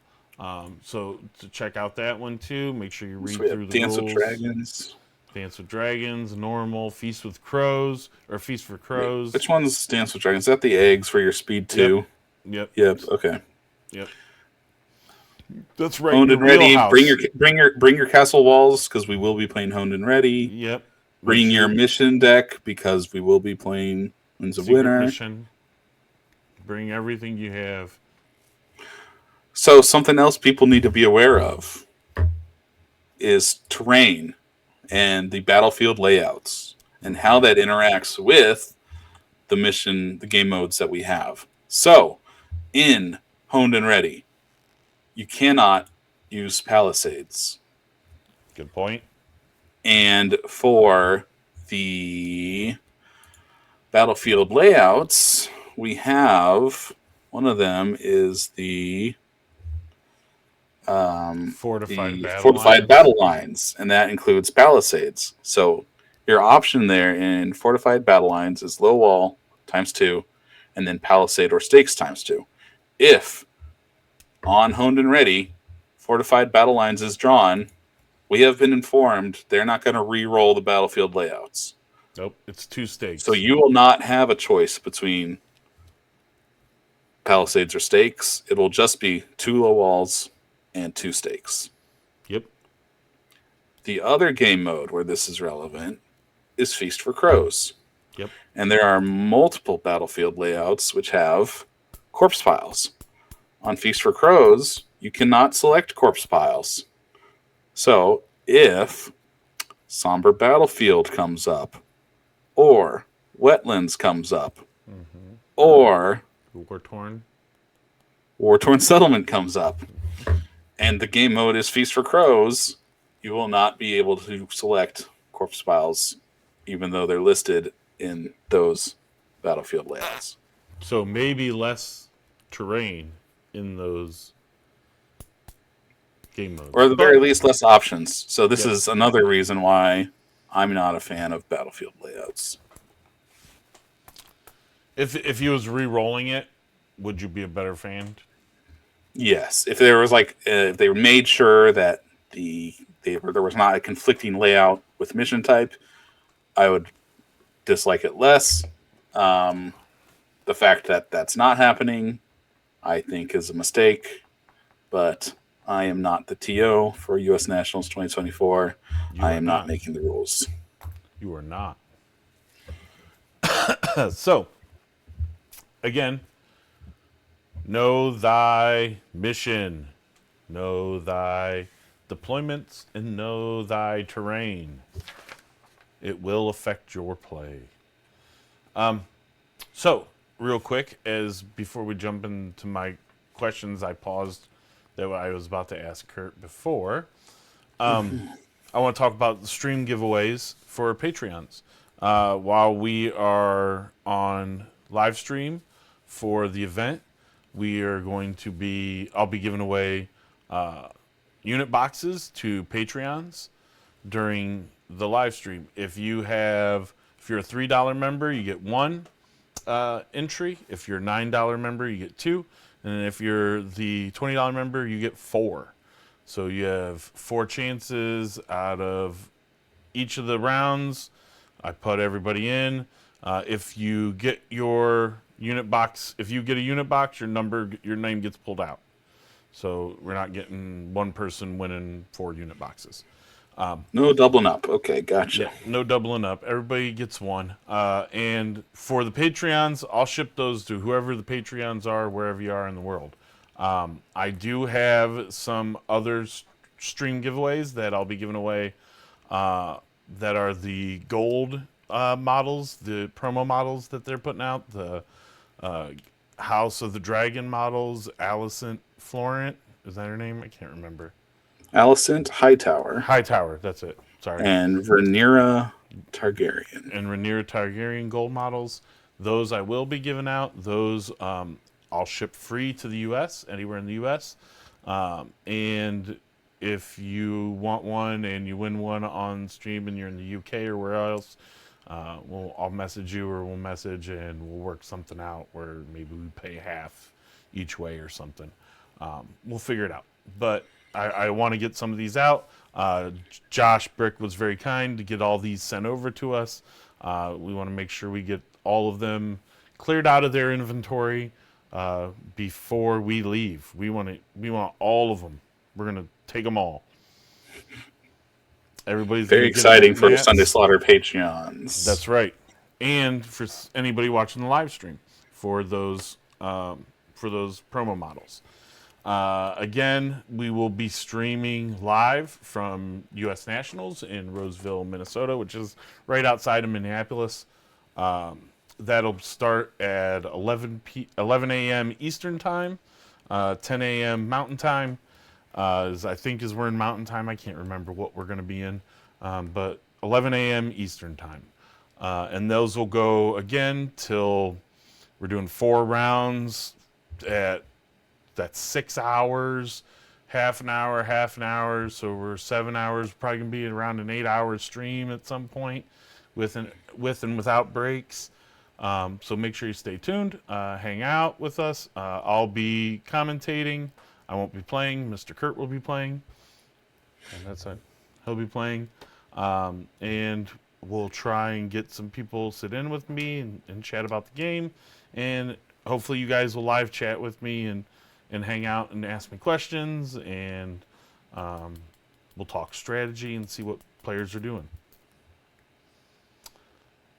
So to check out that one too, make sure you read So we through have the Dance rules. with Dragons. Dance with Dragons, normal, Feast with Crows, or Feast for Wait, Crows. which one's Dance with Dragons? Is that the eggs for your speed 2? Yep. Yep. Okay. Yep. That's right in Honed your and ready. wheelhouse. Bring your castle walls because we will be playing Honed and ready. Yep. Make Bring your sure mission deck because we will be playing Winds of secret Winter. mission. Bring everything you have. So something else people need to be aware of is terrain and the battlefield layouts and how that interacts with the game modes that we have. So in Honed and Ready, you cannot use palisades. Good point. And for the battlefield layouts, we have one of them is the Fortified battle fortified lines. battle lines, and that includes palisades. So your option there in fortified battle lines is low wall ×2, and then palisade or stakes ×2. If on Honed and Ready, fortified battle lines is drawn, we have been informed they're not going to re-roll the battlefield layouts. Nope, it's 2 stakes. So you will not have a choice between palisades or stakes. It will just be 2 low walls and 2 stakes. Yep. The other game mode where this is relevant is Feast for Crows. Yep. And there are multiple battlefield layouts which have corpse piles. On Feast for Crows, you cannot select corpse piles. So if Somber Battlefield comes up, or Wetlands comes up, or War-Torn Settlement comes up, and the game mode is Feast for Crows, you will not be able to select corpse piles, even though they're listed in those battlefield layouts. So maybe less terrain in those game modes. Or at the very least, less options. So this is another reason why I'm not a fan of battlefield layouts. If he was re-rolling it, would you be a better fan? Yes, if there was if they made sure that there was not a conflicting layout with mission type, I would dislike it less. The fact that that's not happening, I think, is a mistake. But I am not the TO for U.S. Nationals 2024. I am not making the rules. You are not. So, again, know thy mission, know thy deployments, and know thy terrain. It will affect your play. So, real quick, before we jump into my questions, I paused that I was about to ask Kurt before. I want to talk about the stream giveaways for Patreons. While we are on live stream for the event, I'll be giving away unit boxes to Patreons during the live stream. If you're a $3 member, you get 1 entry. If you're a $9 member, you get 2. And if you're the $20 member, you get 4. So you have 4 chances out of each of the rounds. I put everybody in. If you get your unit box, your name gets pulled out. So we're not getting one person winning 4 unit boxes. No doubling up. Okay, gotcha. Yeah, no doubling up. Everybody gets 1. And for the Patreons, I'll ship those to whoever the Patreons are, wherever you are in the world. I do have some other stream giveaways that I'll be giving away that are the gold models, the promo models that they're putting out, the House of the Dragon models, Alicent Florent. Is that her name? I can't remember. Alicent Hightower. Hightower, that's it. Sorry. And Rhaenyra Targaryen gold models. Those I will be giving out. Those I'll ship free to the U.S., anywhere in the U.S. And if you want one and you win one on stream and you're in the U.K. or where else, I'll message you or we'll message and we'll work something out where maybe we pay half each way or something. We'll figure it out. but I want to get some of these out. Josh Brick was very kind to get all these sent over to us. We want to make sure we get all of them cleared out of their inventory before we leave. We want all of them. We're gonna take them all. Everybody's Very gonna get exciting for mats. Sunday Slaughter Patreons. That's right, and for anybody watching the live stream for those promo models. Again, we will be streaming live from U.S. Nationals in Roseville, Minnesota, which is right outside of Minneapolis. That'll start at 11 a.m. Eastern Time, 10 a.m. Mountain Time. I think is we're in Mountain Time. I can't remember what we're going to be in, but 11 a.m. Eastern Time. And those will go again till we're doing 4 rounds that's 6 hours, half an hour. So we're 7 hours, probably going to be around an 8-hour stream at some point with and without breaks. So make sure you stay tuned, hang out with us. I'll be commentating. I won't be playing. Mr. Kurt will be playing. And that's it. He'll be playing. And we'll try and get some people sit in with me and chat about the game. And hopefully you guys will live chat with me and hang out and ask me questions. And we'll talk strategy and see what players are doing.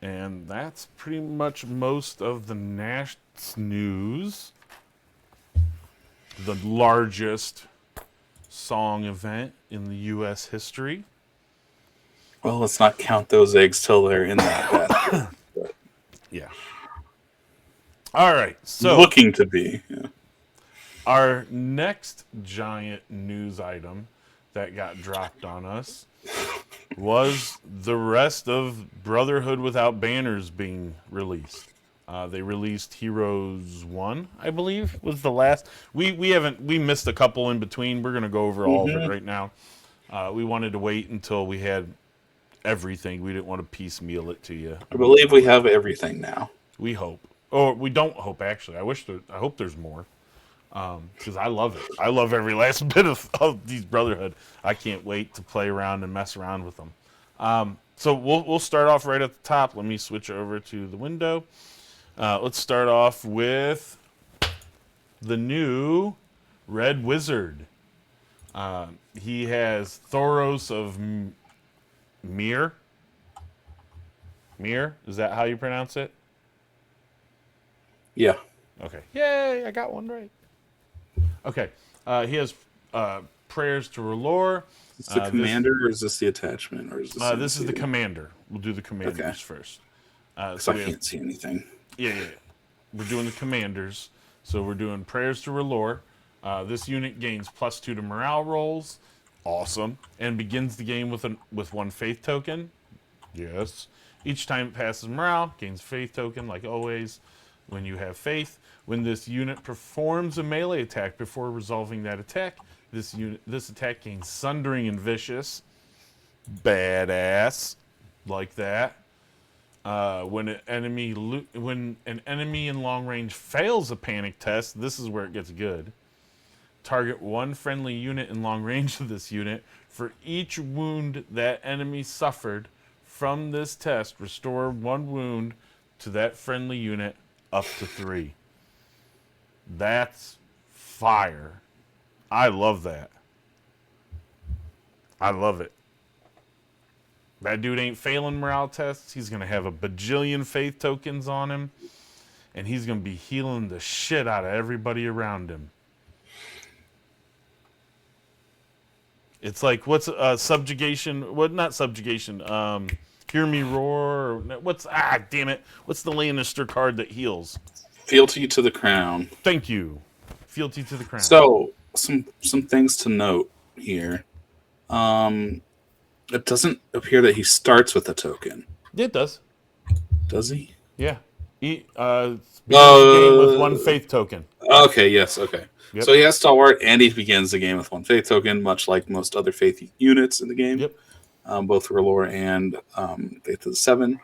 And that's pretty much most of the Nash news. The largest song event in the U.S. history. Well, let's not count those eggs till they're in that basket. Yeah. All right. So looking to be. Yeah. Our next giant news item that got dropped on us was the rest of Brotherhood Without Banners being released. They released Heroes 1, I believe, was the last. We missed a couple in between. We're going to go over all of it right now. We wanted to wait until we had everything. We didn't want to piecemeal it to you. I believe we have everything now. We hope. Or we don't hope, actually. I hope there's more. Because I love it. I love every last bit of these Brotherhood. I can't wait to play around and mess around with them. So we'll start off right at the top. Let me switch over to the window. Let's start off with the new Red Wizard. He has Thoros of Mir. Mir? Is that how you pronounce it? Yeah. Okay. Yay, I got one right. Okay. He has Prayers to R'hllor. Is this the commander or is this the attachment? Or is this is the commander. We'll do the commanders first. So I can't see anything. Yeah. We're doing the commanders. So we're doing Prayers to R'hllor. This unit gains +2 to morale rolls. Awesome. And begins the game with 1 faith token. Yes. Each time it passes morale, gains faith token, like always. When you have faith, when this unit performs a melee attack before resolving that attack, this attack gains Sundering and Vicious. Badass. Like that. When an enemy in long range fails a panic test, this is where it gets good. Target 1 friendly unit in long range of this unit. For each wound that enemy suffered from this test, restore 1 wound to that friendly unit up to 3. That's fire. I love that. I love it. That dude ain't failing morale tests. He's going to have a bajillion faith tokens on him. And he's going to be healing the shit out of everybody around him. It's like, what's subjugation? What, not subjugation. Hear Me Roar. What's, damn it. What's the Lannister card that heals? Fealty to the Crown. Thank you. Fealty to the Crown. So, some things to note here. It doesn't appear that he starts with a token. It does. Does he? Yeah. He begins the game with 1 faith token. Okay, yes, okay. Yep. So he has Stalwart, and he begins the game with 1 faith token, much like most other faith units in the game. Yep. Both R'hllor and Faith of the 7.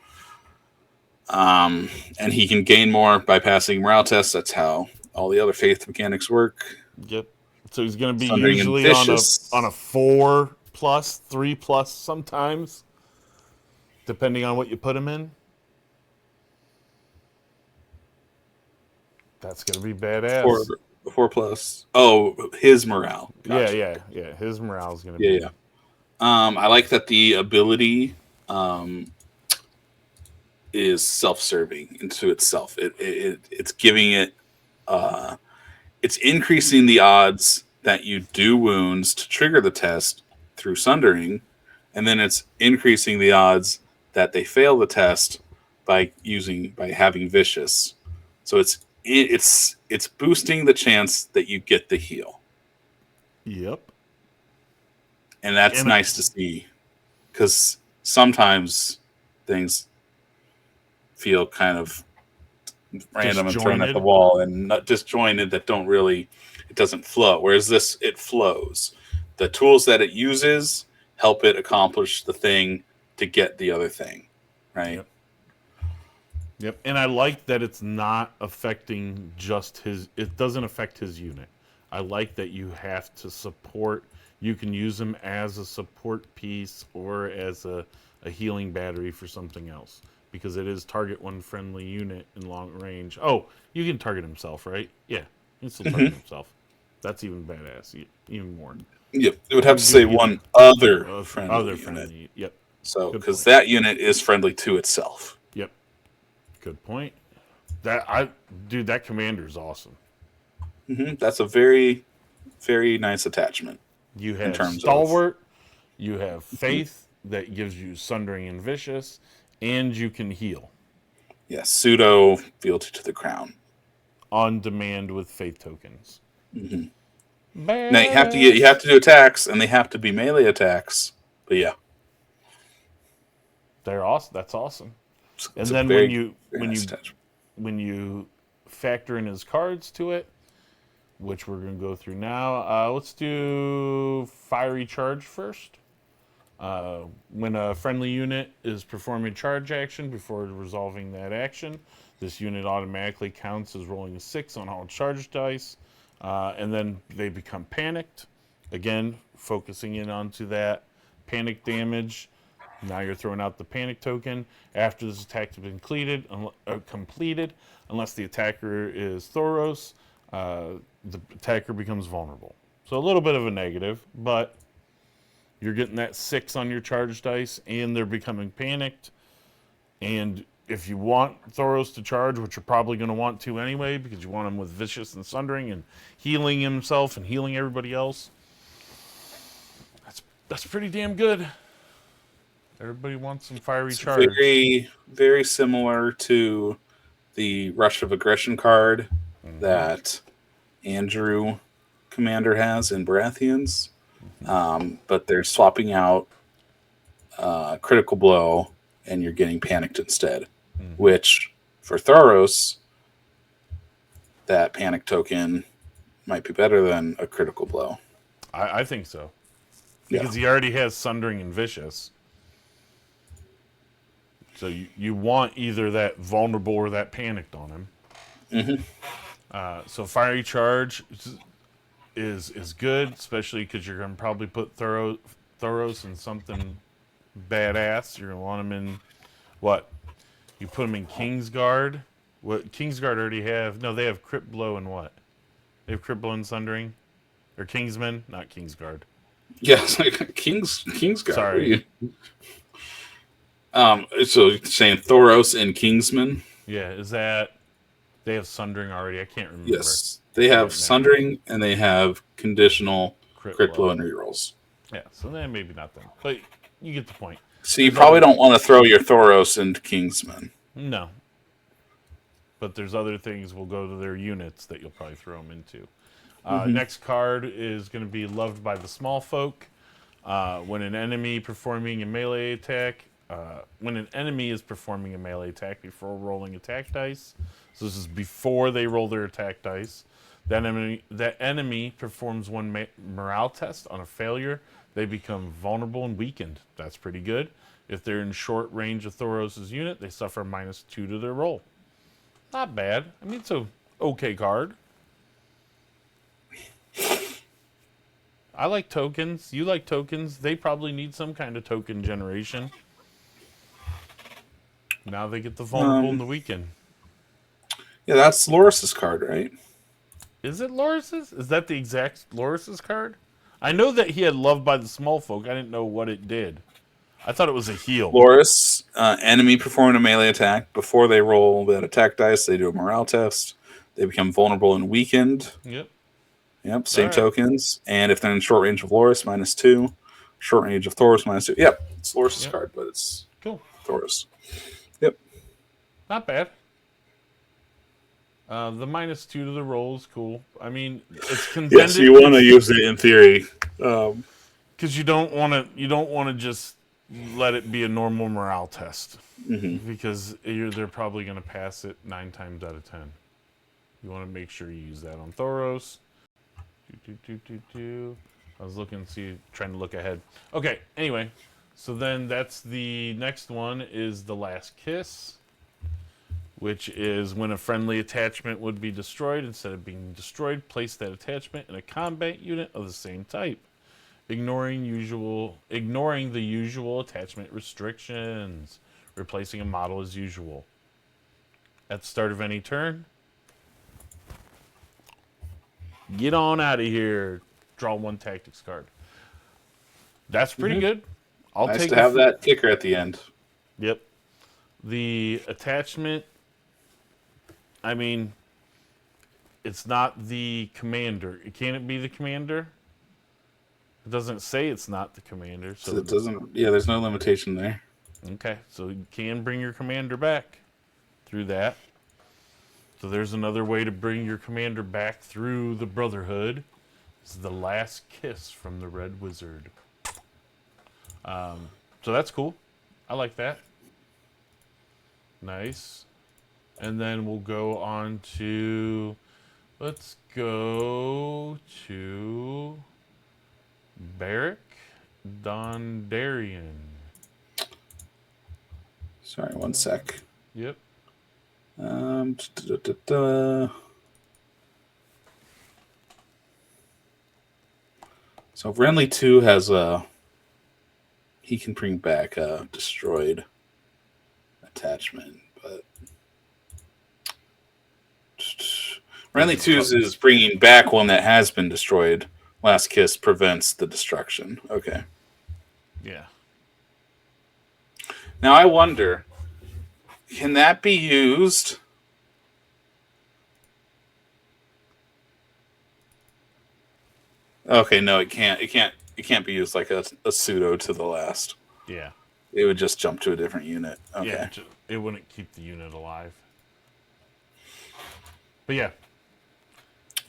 And he can gain more by passing morale tests. That's how all the other faith mechanics work. Yep. So he's going to be Sundering and usually on Vicious. a 4+, 3+ sometimes, depending on what you put him in. That's going to be badass. 4+. Oh, his morale. Gotcha. Yeah. His morale is going to Yeah, be. yeah. I like that the ability is self-serving into itself. It's giving it. It's increasing the odds that you do wounds to trigger the test through sundering, and then it's increasing the odds that they fail the test by having vicious. So it's boosting the chance that you get the heal, Yep. and that's And nice to see because sometimes things feel kind of random and thrown at the disjointed. wall and not disjointed that don't really, it doesn't flow. Whereas this, it flows. The tools that it uses help it accomplish the thing to get the other thing, right? Yep. And I like that it's not affecting just his, it doesn't affect his unit. I like that you have to support, you can use him as a support piece or as a healing battery for something else. Because it is target one friendly unit in long range. Oh, you can target himself, right? Yeah, he can still target himself. That's even badass, even more. Yep. It would have to Give say you one other friendly other unit. friendly. Yep. So, Good because point. that unit is friendly to itself. Yep. Good point. Dude, that commander is awesome. That's a very, very nice attachment. You in have terms of stalwart. You have faith that gives you sundering and vicious, and you can heal pseudo fealty to the crown. on demand with faith tokens. Now Badass. you have to do attacks, and they have to be melee attacks. But yeah, They're awesome. That's awesome. it's And a then very nice attachment. when you factor in his cards to it, which we're going to go through now, let's do fiery charge first. When a friendly unit is performing a charge action before resolving that action, this unit automatically counts as rolling a 6 on all charge dice, and then they become panicked. Again, focusing in onto that panic damage. Now you're throwing out the panic token. After this attack has been completed, unless the attacker is Thoros, the attacker becomes vulnerable. So a little bit of a negative, but you're getting that 6 on your charge dice, and they're becoming panicked. And if you want Thoros to charge, which you're probably going to want to anyway, because you want him with Vicious and Sundering and healing himself and healing everybody else, that's pretty damn good. Everybody wants some fiery charge. Very, very similar to the Rush of Aggression card that Andrew Commander has in Baratheons. But they're swapping out Critical Blow, and you're getting Panicked instead. Which, for Thoros, that Panic token might be better than a Critical Blow. I think so. Because he already has Sundering and Vicious. So you want either that vulnerable or that panicked on him. So fiery charge is good, especially because you're going to probably put Thoros in something badass. You're going to want him in what? You put him in Kingsguard. What Kingsguard already have? No, they have Crypt Blow and what? They have Crypt Blow and Sundering, or Kingsman, not Kingsguard. Yeah, it's like Kingsguard. Sorry. So you're saying Thoros and Kingsman? Yeah, is that they have Sundering already? I can't remember. Yes, they have Sundering and they have conditional crit blow and rerolls. Yeah, so then maybe not them, but you get the point. So you probably don't want to throw your Thoros into Kingsman. No, but there's other things will go to their units that you'll probably throw them into. Next card is going to be Loved by the Small Folk. When an enemy performing a melee attack, when an enemy is performing a melee attack before rolling attack dice, so this is before they roll their attack dice, that enemy performs one morale test. On a failure, they become vulnerable and weakened. That's pretty good. If they're in short range of Thoros' unit, they suffer -2 to their roll. Not bad. I mean, it's a okay card. I like tokens. You like tokens. They probably need some kind of token generation. Now they get the vulnerable in the weekend. Yeah, that's Loris's card, right? Is it Loris's? Is that the exact Loris's card? I know that he had Love by the Small Folk. I didn't know what it did. I thought it was a heal. Loris, enemy performing a melee attack. Before they roll that attack dice, they do a morale test. They become vulnerable and weakened. Yep. Yep, same All right. tokens. And if they're in short range of Loris, -2. Short range of Thoris, -2. Yep, it's Loris's Yep. card, but it's Cool. Thoris. Yep. Not bad. The -2 to the roll is cool. I mean, it's contended. Yes, you want to use it in theory. Because you don't want to just let it be a normal morale test. Because they're probably going to pass it 9 times out of 10. You want to make sure you use that on Thoros. I was trying to look ahead. Okay, anyway. So then that's the next one is the Last Kiss, which is when a friendly attachment would be destroyed. Instead of being destroyed, place that attachment in a combat unit of the same type, ignoring the usual attachment restrictions, replacing a model as usual. At the start of any turn, get on out of here. Draw 1 tactics card. That's pretty good. I'll nice take to have that kicker at the end. Yep. The attachment, I mean, it's not the commander. Can it be the commander? It doesn't say it's not the commander. So it doesn't. Yeah, there's no limitation there. Okay, so you can bring your commander back through that. So there's another way to bring your commander back through the Brotherhood. It's the Last Kiss from the Red Wizard. So that's cool. I like that. Nice. And then we'll go on to... Let's go to... Barrack Dondarrion. Sorry, 1 sec. Yep. So Renly 2 has he can bring back a destroyed attachment, but Renly 2 is bringing back one that has been destroyed. Last Kiss prevents the destruction. Okay. Yeah. Now I wonder, can that be used? Okay, no, it can't. It can't be used like a pseudo to the last. Yeah. It would just jump to a different unit. Okay. Yeah, it wouldn't keep the unit alive. But yeah.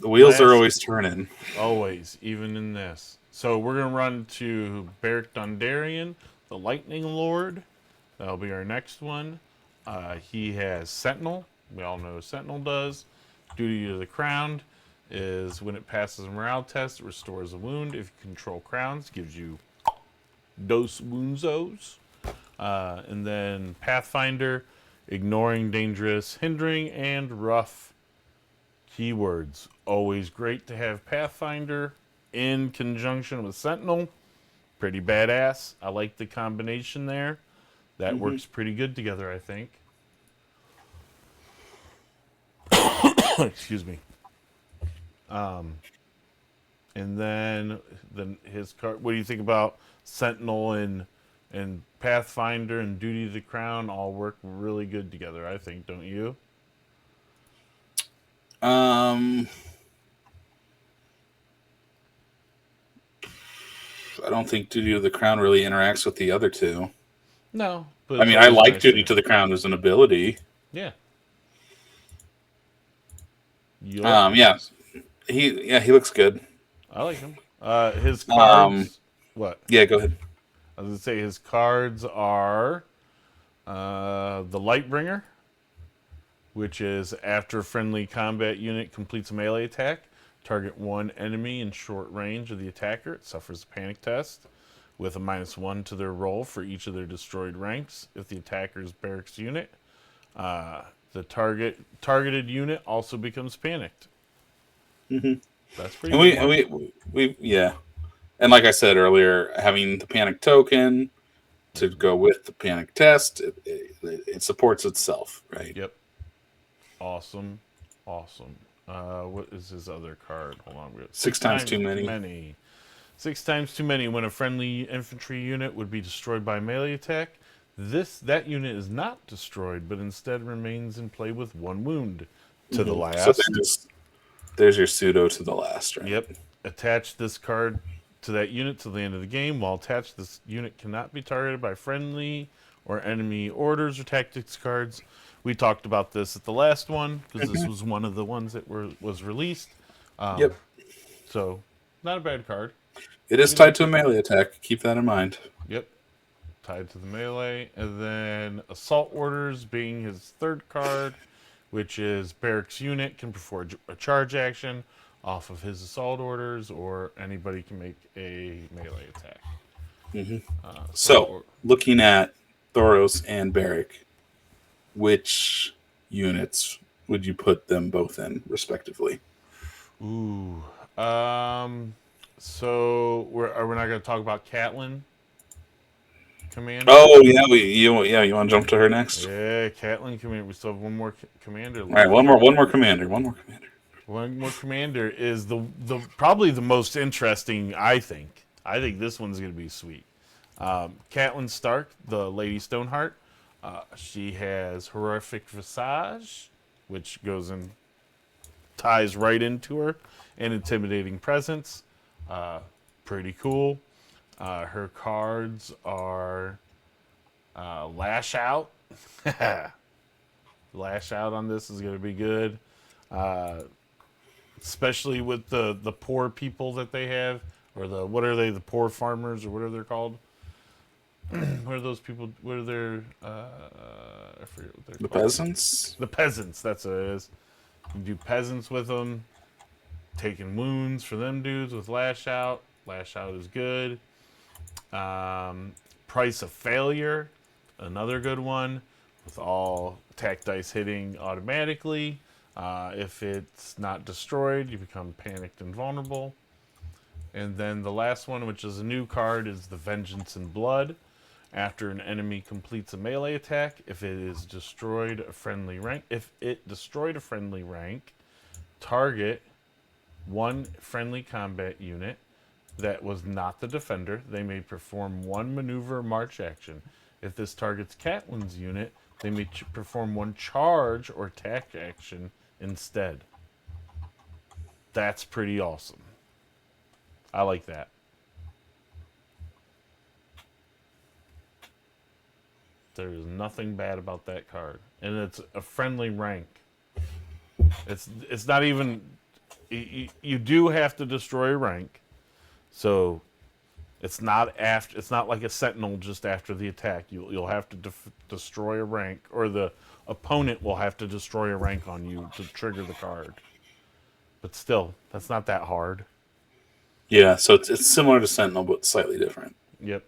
The wheels are always turning. Always, even in this. So we're going to run to Barrack Dondarrion, the Lightning Lord. That'll be our next one. He has Sentinel. We all know what Sentinel does. Duty to the Crown is when it passes a morale test, it restores a wound. If you control crowns, gives you dos woundzos. And then Pathfinder, ignoring dangerous, hindering, and rough keywords. Always great to have Pathfinder in conjunction with Sentinel. Pretty badass. I like the combination there. That works pretty good together, I think. Excuse me. And then his card. What do you think about Sentinel and Pathfinder and Duty to the Crown? All work really good together, I think. Don't you? I don't think Duty to the Crown really interacts with the other two. No. But I mean, I like Duty to the Crown as an ability. Yeah. Yeah. He looks good. I like him. His cards. What? Yeah, go ahead. I was going to say his cards are the Lightbringer, which is after a friendly combat unit completes a melee attack, target one enemy in short range of the attacker. It suffers a panic test with a -1 to their roll for each of their destroyed ranks. If the attacker's barracks unit, the targeted unit also becomes panicked. Mm-hmm. That's pretty. We And like I said earlier, having the panic token to go with the panic test, it supports itself, right? Yep. Awesome. Awesome. What is his other card? Hold on. We got Six times too many. 6 times too many when a friendly infantry unit would be destroyed by melee attack. That unit is not destroyed, but instead remains in play with 1 wound to the last. So there's your pseudo to the last, right? Yep. Attach this card to that unit till the end of the game. While attached, this unit cannot be targeted by friendly or enemy orders or tactics cards. We talked about this at the last one because this was one of the ones that was released. Yep. So, not a bad card. It is tied to a melee attack. Keep that in mind. Yep. Tied to the melee. And then Assault Orders being his third card, which is Barracks unit can perform a charge action off of his Assault Orders, or anybody can make a melee attack. So, looking at Thoros and Barrack, which units would you put them both in, respectively? Ooh. So are we not going to talk about Catelyn? Commander. Oh yeah, you want to jump to her next? Yeah, Catelyn Commander. We still have one more commander. All right, one more commander. One more commander is the probably the most interesting. I think this one's going to be sweet. Catelyn Stark, the Lady Stoneheart. She has Horrific Visage, which ties right into her, and Intimidating Presence. Pretty cool. Her cards are Lash Out. Lash Out on this is going to be good. Especially with the poor people that they have, or what are they, the poor farmers, or whatever they're called. What are those people? What are their? I forget what they're called. The peasants. The peasants. That's what it is. You do peasants with them, taking wounds for them dudes with Lash Out. Lash Out is good. Price of Failure, another good one, with all attack dice hitting automatically. If it's not destroyed, you become panicked and vulnerable. And then the last one, which is a new card, is the Vengeance in Blood. After an enemy completes a melee attack, if it destroyed a friendly rank, target one friendly combat unit that was not the defender. They may perform 1 maneuver or march action. If this targets Catelyn's unit, they may perform 1 charge or attack action instead. That's pretty awesome. I like that. There is nothing bad about that card, and it's a friendly rank. It's not even. You do have to destroy a rank, so it's not after. It's not like a sentinel just after the attack. You'll have to destroy a rank, or the opponent will have to destroy a rank on you to trigger the card. But still, that's not that hard. Yeah, so it's similar to Sentinel, but slightly different. Yep,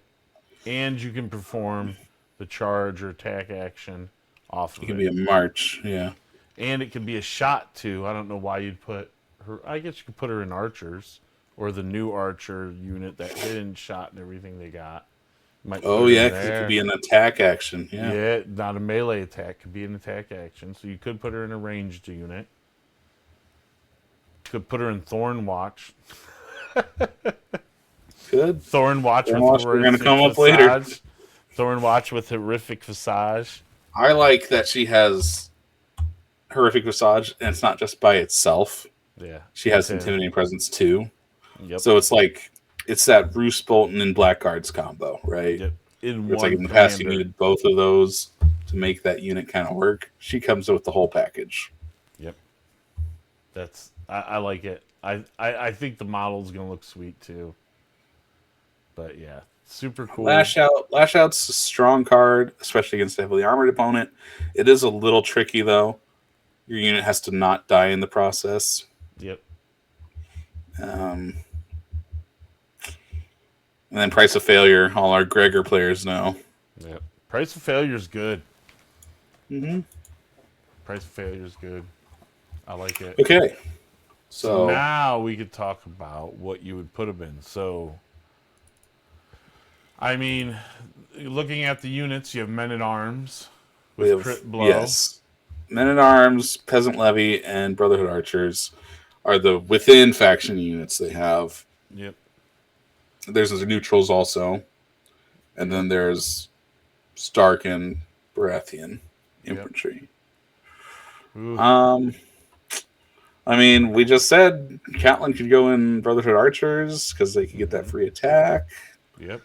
and you can perform the charge or attack action off of it. It can be a march, yeah. And it could be a shot, too. I don't know why you'd put her... I guess you could put her in Archers, or the new Archer unit, that hidden shot and everything they got. Oh, yeah, because it could be an attack action. Yeah. Yeah, not a melee attack. Could be an attack action. So you could put her in a ranged unit. Could put her in Thorn Watch. Good. Thorn Watch with we're going to come up later. Thorn Watch with Horrific Visage. I like that she has Horrific Visage, and it's not just by itself. Yeah. She has Intimidating Presence too. Yep. So it's that Bruce Bolton and Blackguards combo, right? Yep. It's like in the past you needed both of those to make that unit kind of work. She comes with the whole package. Yep. I like it. I think the model's gonna look sweet too. But yeah, super cool. Lash Out's a strong card, especially against a heavily armored opponent. It is a little tricky though. Your unit has to not die in the process. Yep. And then Price of Failure, all our Gregor players know. Yep. Price of Failure is good. Mm-hmm. Price of Failure is good. I like it. Okay. So now we could talk about what you would put them in. So I mean, looking at the units, you have men at arms We with have, crit blow. yes, Men at Arms, Peasant Levy, and Brotherhood Archers are the within faction units they have. Yep. There's the neutrals also, and then there's Stark and Baratheon Yep. infantry. Ooh. Um, I mean, we just said Catelyn could go in Brotherhood Archers because they could get that free attack. Yep.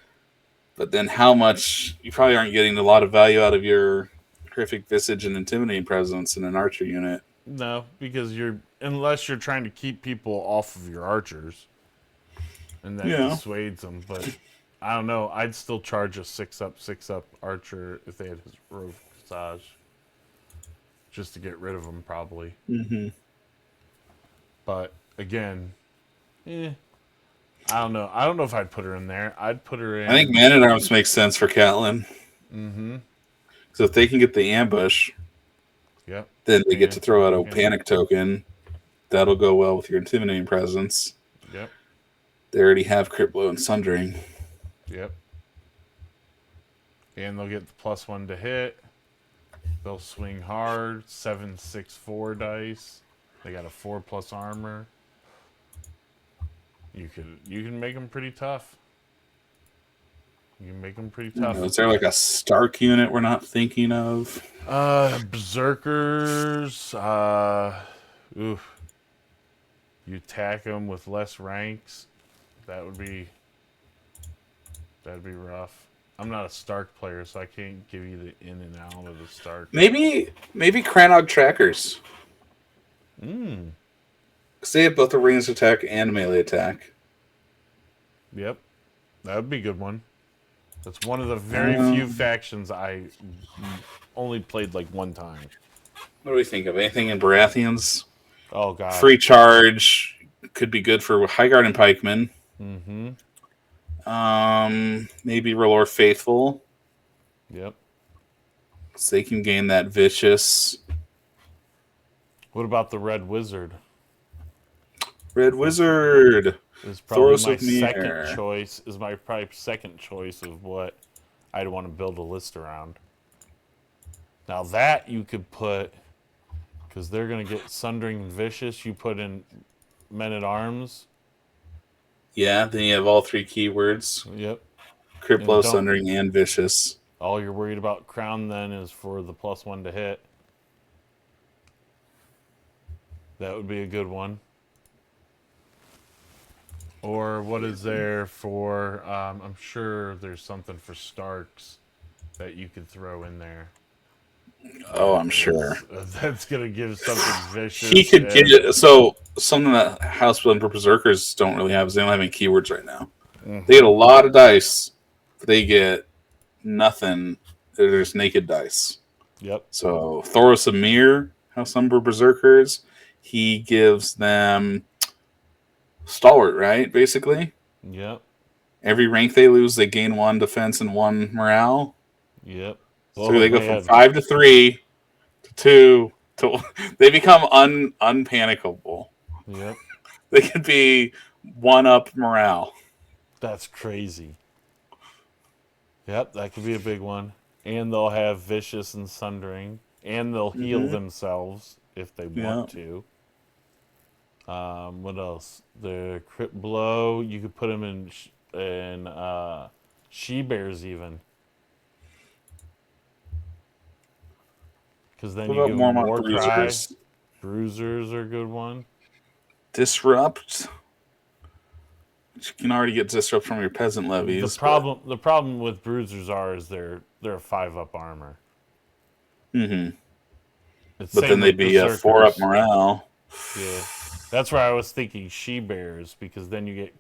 But then how much... You probably aren't getting a lot of value out of your horrific visage and intimidating presence in an archer unit. No, because unless you're trying to keep people off of your archers, and that Yeah. dissuades them. But I don't know. I'd still charge a 6-up archer if they had his rogue visage, just to get rid of them, probably. Mm-hmm. But again, I don't know. I don't know if I'd put her in there. I'd put her in. I think Man at Arms makes sense for Catelyn. Mm-hmm. So if they can get the ambush, Yep. then they get to throw out a Okay. panic token. That'll go well with your intimidating presence. Yep. They already have crit blow and sundering. Yep. And they'll get the +1 to hit. They'll swing hard. 7-6-4 dice. They got a 4+ armor. You can make them pretty tough. You can make them pretty tough. Is there like a Stark unit we're not thinking of? Berserkers. Oof. You attack them with less ranks. That'd be rough. I'm not a Stark player, so I can't give you the in and out of the Stark. Maybe Cranog Trackers. Because they have both a ranged attack and a melee attack. Yep. That would be a good one. That's one of the very few factions I only played like one time. What do we think of? Anything in Baratheons? Oh, God. Free charge could be good for Highguard and Pikemen. Mm-hmm. Maybe R'hllor Faithful. Yep. So they can gain that vicious. What about the Red Wizard? Red Wizard. Is probably Thoros my of Myr. second choice. Is my probably second choice of what I'd want to build a list around. Now that you could put, because they're gonna get Sundering and Vicious. You put in Men at Arms. Yeah, then you have all three keywords. Yep. Crit And blow, don't- sundering, and vicious. All you're worried about Crown then is for the +1 to hit. That would be a good one. Or what is there for? I'm sure there's something for Starks that you could throw in there. Oh, I'm sure. That's gonna give something vicious. He could get it. So something that Housebuilding for Berserkers don't really have is they don't have any keywords right now. Mhm. They get a lot of dice. But they get nothing. They're just naked dice. Yep. So Thoros of Myr, Housebuilding Berserkers, he gives them Stalwart, right? Basically, Yep. every rank they lose, they gain 1 defense and 1 morale. Yep. So they go from 5 to 3 to 2 to they become unpanicable. Yep. They could be 1-up morale. That's crazy. Yep, that could be a big one. And they'll have Vicious and Sundering. And they'll heal themselves if they want to. What else? The Crit Blow. You could put them in She-Bears even. Because then What you about give them Mormont War Cry. Bruisers? Bruisers are a good one. Disrupt. You can already get disrupt from your peasant levies. The problem with Bruisers is they're a 5-up armor. Mm-hmm. It's But same then they'd with be a Berserkers. 4-up morale. Yeah, that's where I was thinking She-Bears, because then you get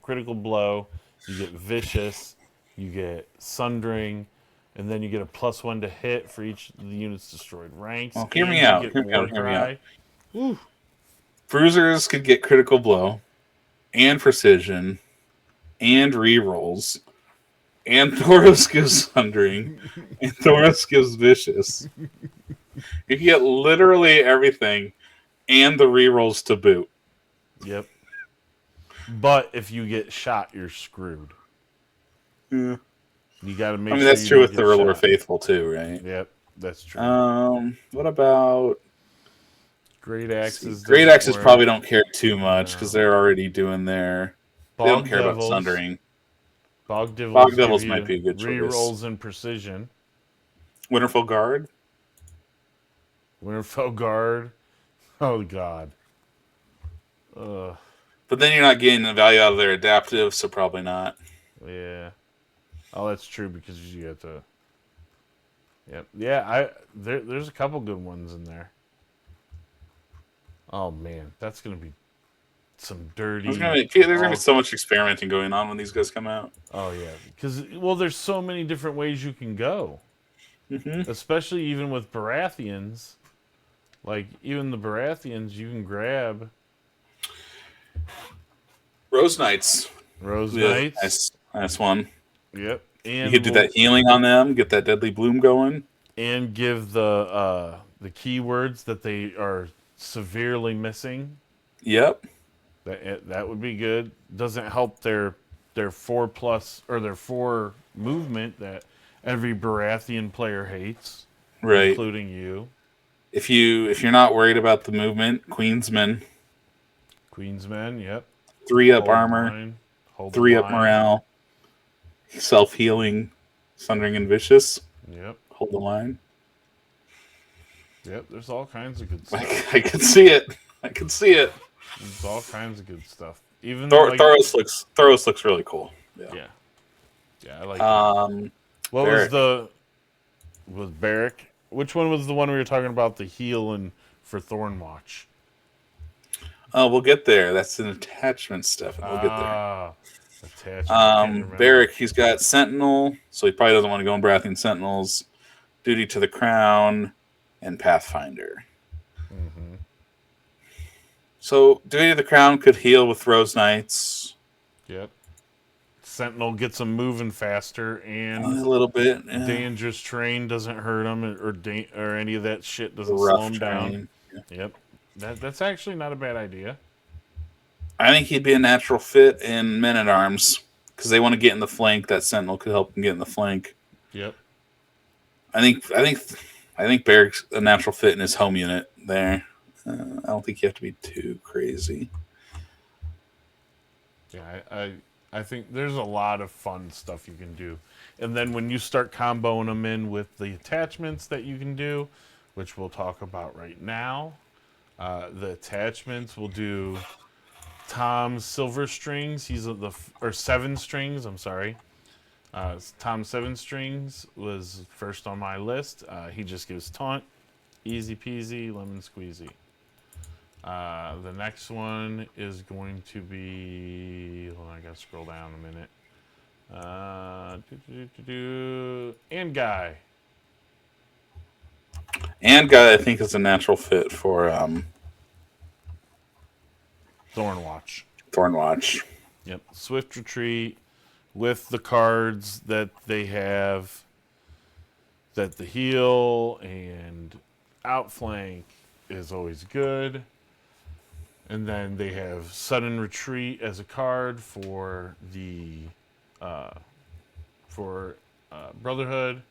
critical blow, you get vicious, you get sundering, and then you get a +1 to hit for each of the units destroyed ranks. Well, hear and me you out. get Hear me out. War Hear me Cry. out. Bruisers could get critical blow and precision and rerolls. And Thoros gives sundering. And Thoros gives vicious. You can get literally everything and the rerolls to boot. Yep. But if you get shot, you're screwed. Yeah. You got to make I mean, sure that's you true don't with the get Ruler shot. Faithful too, right? Yep, that's true. What about? Great Let's see. Axes Great doesn't Axes work. probably don't care too much because No. they're already doing their. They don't Bog care about Devils. sundering. Bog Bog Devils give Devils might you be a good choice. rerolls and precision. Winterfell Guard. Winterfell Guard. Oh God. Ugh. But then you're not getting the value out of their adaptive, so probably not. Yeah. Oh, that's true because you have to. Yep. Yeah. There's a couple good ones in there. Oh man, that's gonna be some dirty. There's gonna be All. so much experimenting going on when these guys come out. Oh yeah, because well, there's so many different ways you can go. Hmm. Especially even with Baratheons. Like even the Baratheons, you can grab Rose Knights. Rose Yeah, Knights. nice one. Yep, You and could do that healing on them, get that deadly bloom going. give the keywords that they are severely missing. Yep. That would be good. Doesn't help their 4+ or their 4 movement that every Baratheon player hates, Right. including you. If you're not worried about the movement, Queensman, Queensmen. Yep. 3-up Hold the armor, line. Hold the 3-up line. morale, self healing, Sundering and Vicious. Yep. Hold the line. Yep. There's all kinds of good stuff. I can see it. I can see it. There's all kinds of good stuff. Even like Thoros looks really cool. yeah, I like that. What Barrack. was Barrack? Which one was the one we were talking about? The heal and for Thornwatch. Oh, we'll get there. That's an attachment stuff, and we'll get there. Attachment. I can't remember. Barrack, he's got Sentinel, so he probably doesn't want to go in Baratheon Sentinels. Duty to the Crown, and Pathfinder. Mm-hmm. So Duty to the Crown could heal with Rose Knights. Yep. Sentinel gets them moving faster, and A little bit. Yeah. dangerous terrain doesn't hurt them, or any of that shit doesn't Rough slow them down. terrain. Yeah. Yep. That's actually not a bad idea. I think he'd be a natural fit in Men at Arms because they want to get in the flank. That Sentinel could help them get in the flank. Yep. I think Barrack's a natural fit in his home unit there. I don't think you have to be too crazy. Yeah, I think there's a lot of fun stuff you can do. And then when you start comboing them in with the attachments that you can do, which we'll talk about right now, the attachments will do Tom's Silver Strings. He's or 7 Strings. I'm sorry. Tom 7 Strings was first on my list. He just gives taunt, easy peasy, lemon squeezy. The next one is going to be. Hold on, I gotta scroll down a minute. And Guy. And Guy, I think, is a natural fit for Thornwatch. Thornwatch. Yep. Swift Retreat with the cards that they have, that the heal and outflank is always good. And then they have Sudden Retreat as a card for the Brotherhood.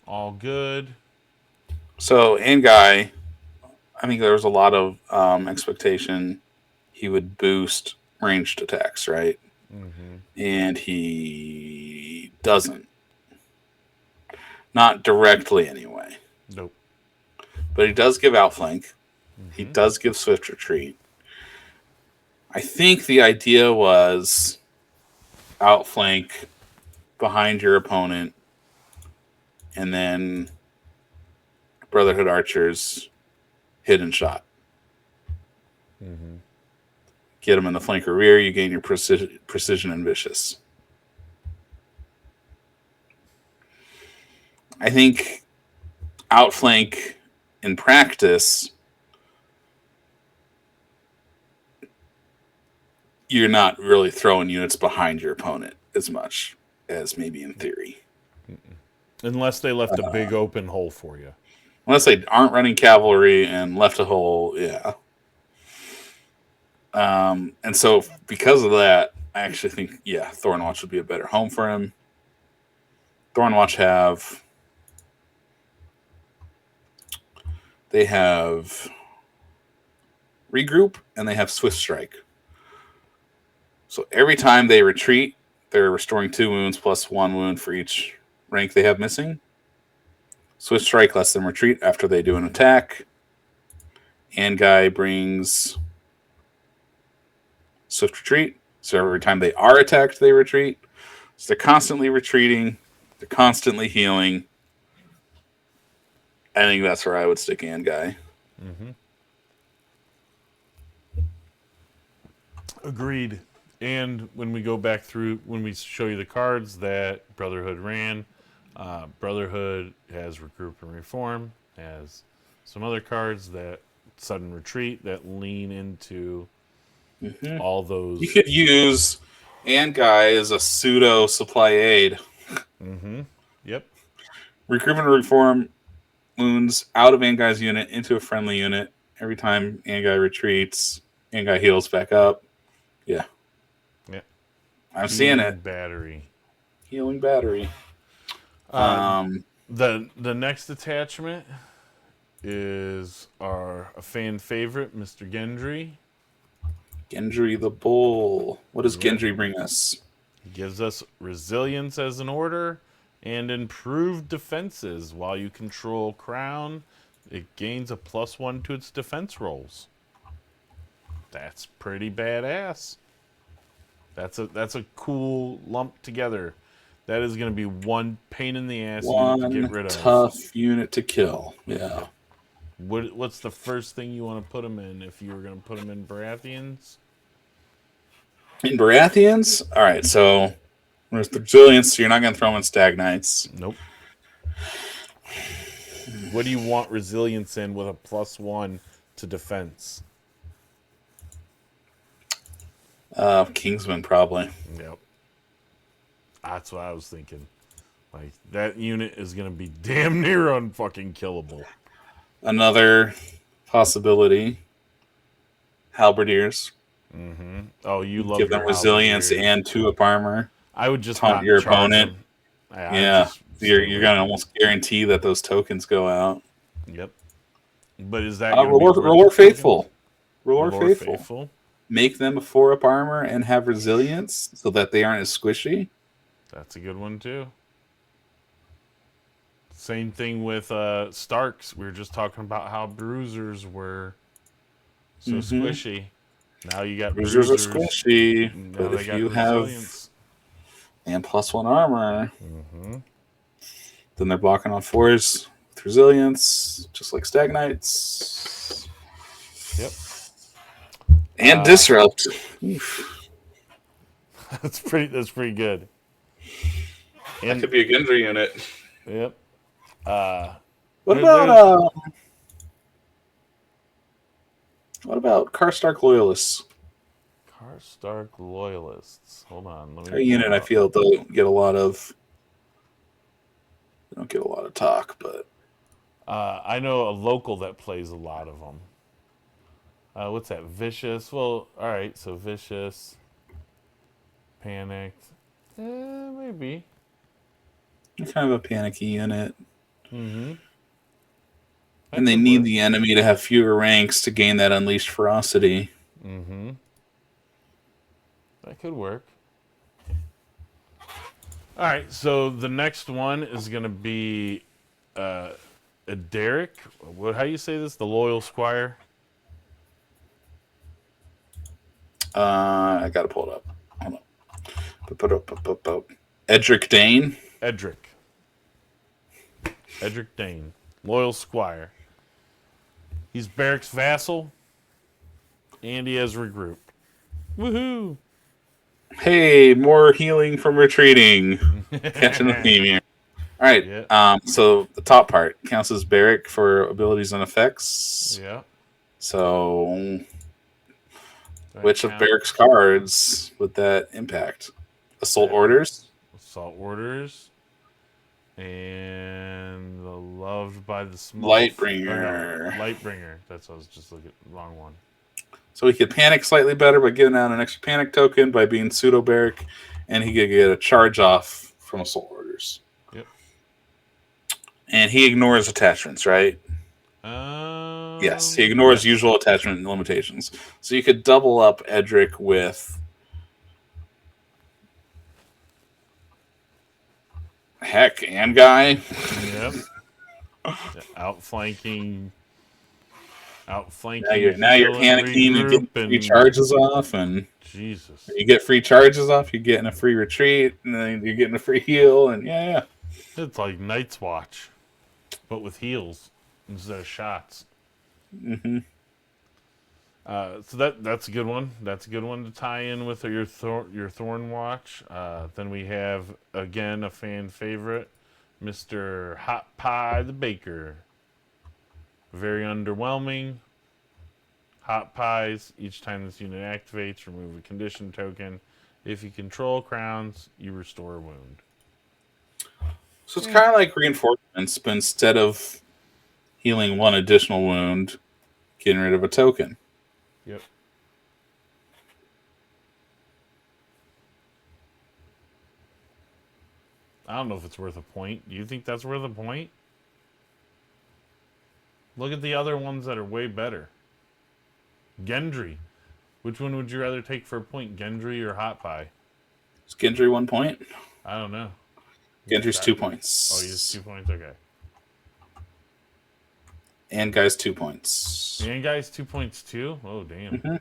All good. So, and Guy, I think there was a lot of expectation he would boost ranged attacks, right? Mm-hmm. And he doesn't. Not directly, anyway. Nope. But he does give outflank. Mm-hmm. He does give swift retreat. I think the idea was outflank behind your opponent, and then Brotherhood archers hidden shot. Mm-hmm. Get them in the flank or rear. You gain your precision and vicious. I think outflank in practice, you're not really throwing units behind your opponent as much as maybe in theory. Unless they left a big open hole for you. Unless they aren't running cavalry and left a hole, yeah. And so because of that, I actually think, yeah, Thornwatch would be a better home for him. Thornwatch have regroup and they have swift strike. So every time they retreat, they're restoring 2 wounds plus 1 wound for each rank they have missing. Swift strike lets them retreat after they do an attack. And guy brings swift retreat. So every time they are attacked, they retreat. So they're constantly retreating. They're constantly healing. I think that's where I would stick and guy. Mm-hmm. Agreed. And when we go back through, when we show you the cards that Brotherhood ran, Brotherhood has Regroup and Reform, has some other cards that Sudden Retreat that lean into all those. You could use and guy as a pseudo supply aid. Mm-hmm. Yep. Recruitment and reform wounds out of Angai's unit into a friendly unit. Every time Angai retreats, Angai heals back up. Yeah. Yeah. I'm seeing it. Battery. Healing battery. The next attachment is a fan favorite, Mr. Gendry. Gendry the Bull. What does Gendry bring us? He gives us resilience as an order and improved defenses. While you control Crown, it gains a +1 to its defense rolls. That's pretty badass. That's a cool lump together. That is going to be one pain in the ass unit to get rid of. Tough unit to kill. Yeah. What's the first thing you want to put him in if you were going to put him in Baratheons? In Baratheons? All right, so there's the resilience, so you're not going to throw him in Stag Knights. Nope. What do you want resilience in with a +1 to defense? Kingsman, probably. Yep. That's what I was thinking. Like, that unit is going to be damn near unfucking killable. Another possibility, Halberdiers. Mm-hmm. Oh, you love Give them resilience and 2 up armor. I would just taunt your opponent. Yeah. You're going to almost guarantee that those tokens go out. Yep. But is that Roller Faithful? Roller Faithful. Make them a 4 up armor and have resilience so that they aren't as squishy. That's a good one too. Same thing with Starks. We were just talking about how bruisers were so squishy. Now you got bruisers are squishy, but if you resilience. Have and +1 armor, then they're blocking on 4s with resilience, just like Stag Knights. Yep. And disrupt. That's pretty good. And that could be a Gendry unit. Yep. What about Karstark Loyalists? Karstark Loyalists. Hold on. Let me a unit I feel don't get a lot of. They don't get a lot of talk, but I know a local that plays a lot of them. What's that? Vicious. Well, all right. So Vicious, Panicked. Maybe. They're kind of a panicky unit. Mm-hmm. And they need the enemy to have fewer ranks to gain that unleashed ferocity. Mm-hmm. That could work. All right, so the next one is going to be a Derek. How do you say this? The Loyal Squire? I got to pull it up. Hold on. Edric Dane. Edric Dane. Loyal Squire. He's Barrick's vassal, and he has Regroup. Woohoo! Hey, more healing from retreating. Catching the theme here. All right. Yeah. So the top part counts as Barrick for abilities and effects. Yeah. So, which of Barrick's cards would that impact? Assault Orders. Assault Orders. And the Loved by the Small. Lightbringer. Lightbringer. That's what I was just looking at. Wrong one. So he could panic slightly better by giving out an extra panic token by being pseudo barrack, and he could get a charge off from Assault Orders. Yep. And he ignores attachments, right? Yes, he ignores usual attachment limitations. So you could double up Edric with heck and guy. Yep. Outflanking. Now you're panicking and getting free charges off, and Jesus, you get free charges off. You're getting a free retreat, and then you're getting a free heal, and yeah. It's like Night's Watch, but with heals instead of shots. Mm-hmm. So that's a good one. That's a good one to tie in with your Thorn Watch. Then we have again a fan favorite, Mr. Hot Pie the Baker. Very underwhelming. Hot Pies. Each time this unit activates, remove a condition token. If you control crowns, you restore a wound. So it's kind of like reinforcements, but instead of healing one additional wound, getting rid of a token. Yep. I don't know if it's worth a point. Do you think that's worth a point? Look at the other ones that are way better. Gendry. Which one would you rather take for a point, Gendry or Hot Pie? Is Gendry 1 point? I don't know. Gendry's 2 points. Oh, he's 2 points? Okay. And guy's 2 points. And guy's 2 points too? Oh, damn. Mm-hmm.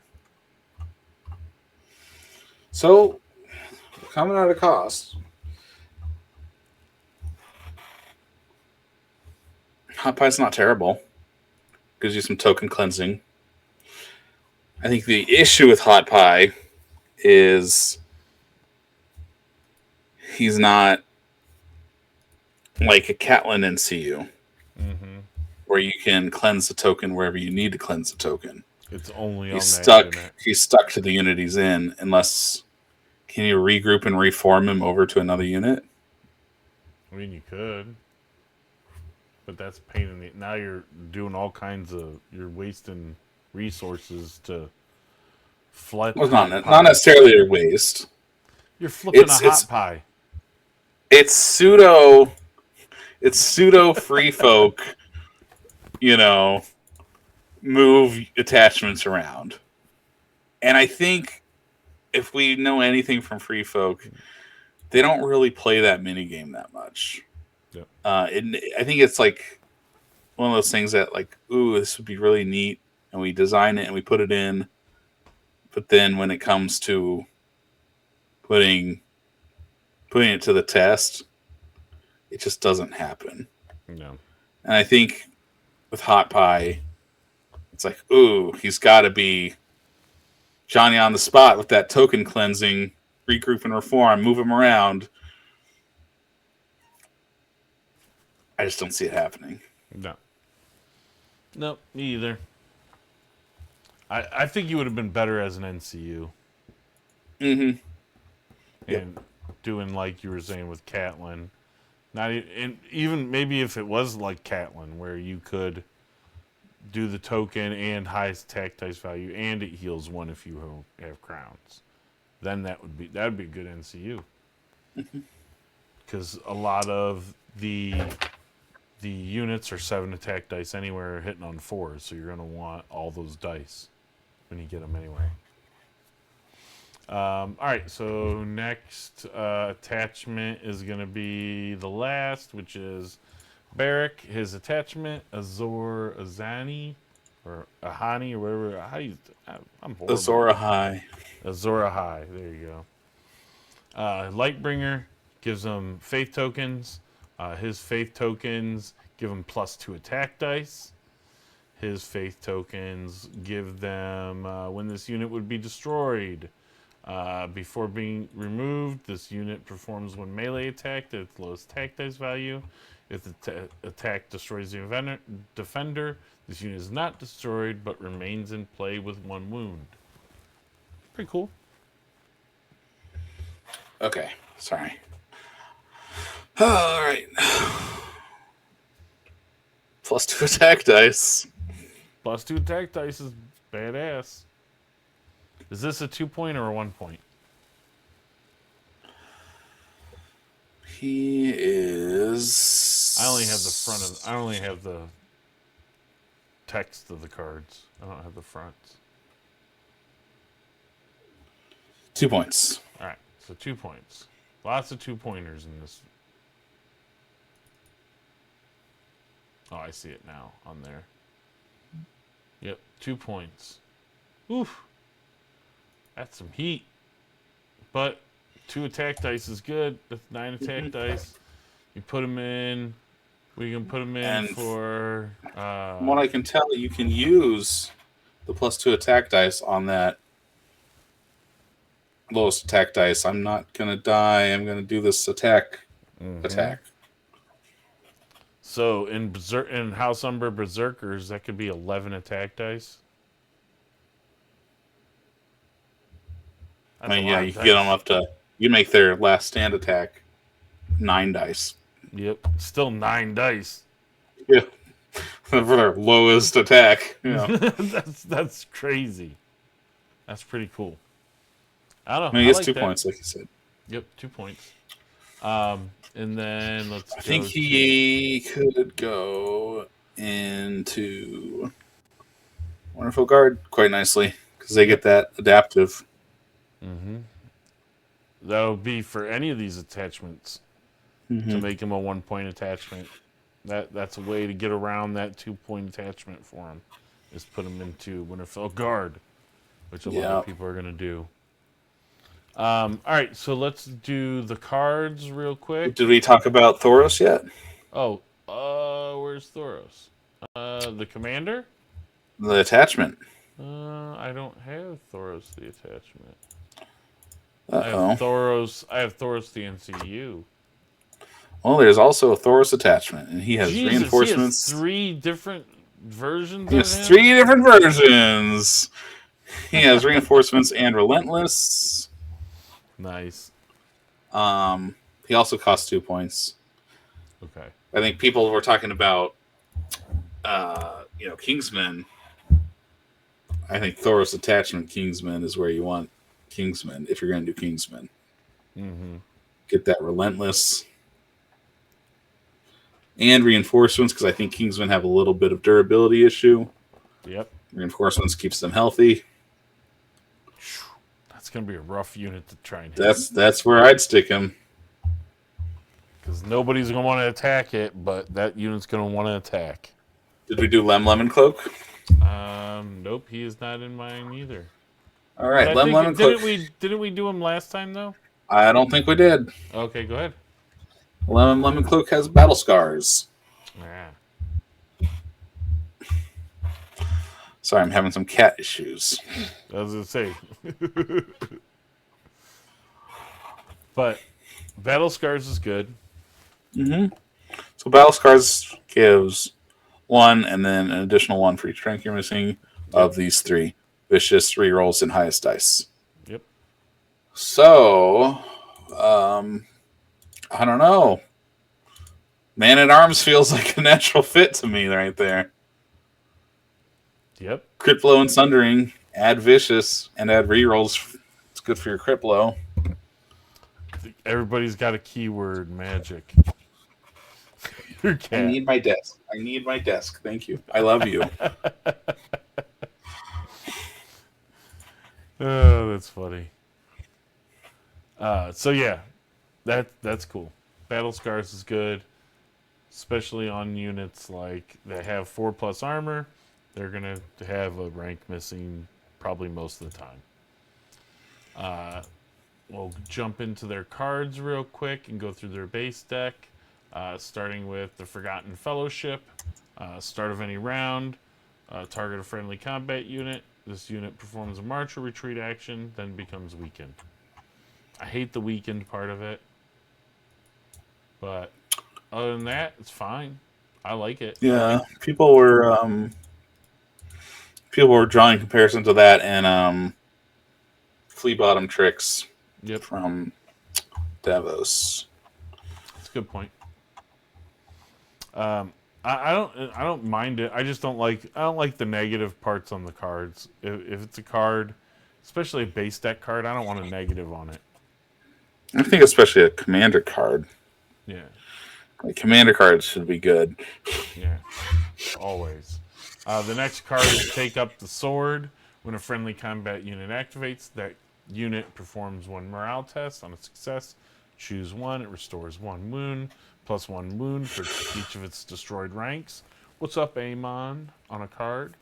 So, coming at a cost. Hot Pie's not terrible. Gives you some token cleansing. I think the issue with Hot Pie is he's not like a Catelyn NCU, where you can cleanse the token wherever you need to cleanse the token. It's only he's stuck. He's stuck to the unit he's in, unless can you regroup and reform him over to another unit? I mean, you could, but that's a pain in the. Now you're doing all kinds of. You're wasting resources to flood. Well, not necessarily a waste. You're flipping a Hot Pie. It's pseudo free folk, move attachments around. And I think if we know anything from free folk, they don't really play that mini game that much. Yep. I think it's like one of those things that like, ooh, this would be really neat, and we design it and we put it in, but then when it comes to putting it to the test, it just doesn't happen. No. And I think with Hot Pie, it's like, ooh, he's got to be Johnny on the spot with that token cleansing, regroup and reform, move him around. I just don't see it happening. No. Nope, me either. I think you would have been better as an NCU. Mm-hmm. And doing like you were saying with Catelyn. And even maybe if it was like Catelyn, where you could do the token and highest attack dice value, and it heals one if you have crowns, then that'd be a good NCU. Because a lot of the units are 7 attack dice anywhere, hitting on 4s, so you're gonna want all those dice when you get them anyway. All right, so next attachment is going to be the last, which is Barrack. His attachment, Azor Ahani, or Ahani, or whatever. I'm horrible. Azor Ahai. Azor Ahai, there you go. Lightbringer gives him faith tokens. His faith tokens give him +2 attack dice. His faith tokens give them when this unit would be destroyed. Before being removed, this unit performs one melee attack at its lowest attack dice value. If the attack destroys the defender, this unit is not destroyed but remains in play with 1 wound. Pretty cool. Okay, sorry. All right. +2 attack dice. +2 attack dice is badass. Is this a 2-point or a 1-point? He is. I only have the front of. I only have the text of the cards. I don't have the fronts. 2 points. All right, so 2 points. Lots of 2-pointers in this. Oh, I see it now on there. Yep, 2 points. Oof. That's some heat. But 2 attack dice is good. That's 9 attack dice. You put them in. We can put them in And for. From what I can tell, you can use the +2 attack dice on that lowest attack dice. I'm not gonna die. I'm gonna do this attack. So in House Umber Berserkers, that could be 11 attack dice. I mean, yeah, you can get them up to. You make their last stand attack 9 dice. Yep, still 9 dice. Yeah, for their lowest attack. Yeah, that's crazy. That's pretty cool. I don't know. I mean, he gets like 2 that. points, like you said. Yep, 2 points. And then let's. I think he could go into Wonderful Guard quite nicely because they get that adaptive. Mm-hmm. That would be for any of these attachments to make him a 1-point attachment. That's a way to get around that 2-point attachment for him. Is put him into Winterfell Guard, which a lot of people are going to do. All right, so let's do the cards real quick. Did we talk about Thoros yet? Oh, where's Thoros? The commander? The attachment. I don't have Thoros the attachment. Uh-oh. I have Thoros the NCU. Well, there's also a Thoros attachment, and he has reinforcements. He has 3 different versions He has 3 different versions. He has reinforcements and relentless. Nice. He also costs 2 points. Okay. I think people were talking about, Kingsman. I think Thoros attachment Kingsman is where you want Kingsman if you're going to do Kingsman. Mm-hmm. Get that relentless and reinforcements because I think Kingsmen have a little bit of durability issue. Yep. Reinforcements keeps them healthy. That's going to be a rough unit to try and hit. That's where I'd stick him. Because nobody's going to want to attack it, but that unit's going to want to attack. Did we do Lemon Cloak? Nope, he is not in mine either. All right, Lemon Cloak. Didn't we do him last time, though? I don't think we did. Okay, go ahead. Lemon Cloak has battle scars. Yeah. Sorry, I'm having some cat issues. I was going to say. But battle scars is good. Mm-hmm. So battle scars gives 1 and then an additional 1 for each rank you're missing of these 3. Vicious rerolls and highest dice. Yep. So, I don't know. Man at Arms feels like a natural fit to me right there. Yep. Crit blow and sundering. Add vicious and add rerolls. It's good for your crit blow. Everybody's got a keyword magic. Your cat. I need my desk. Thank you. I love you. Oh, that's funny. So yeah, that's cool. Battle scars is good, especially on units like that have 4+ armor. They're gonna have a rank missing probably most of the time. We'll jump into their cards real quick and go through their base deck, starting with the Forgotten Fellowship. Start of any round, target a friendly combat unit. This unit performs a march or retreat action, then becomes weakened. I hate the weakened part of it, but other than that, it's fine. I like it. Yeah, people were drawing comparison to that and flea bottom tricks. Yep. From Davos. That's a good point. I don't mind it. I just don't like the negative parts on the cards. If it's a card especially a base deck card. I don't want a negative on it. I think especially a commander card. Yeah, Like commander cards should be good. yeah, always. The next card is Take Up the Sword. When a friendly combat unit activates, that unit performs one morale test. On a success, choose one. It restores one wound, plus one wound for each of its destroyed ranks. What's up, Amon? On a card,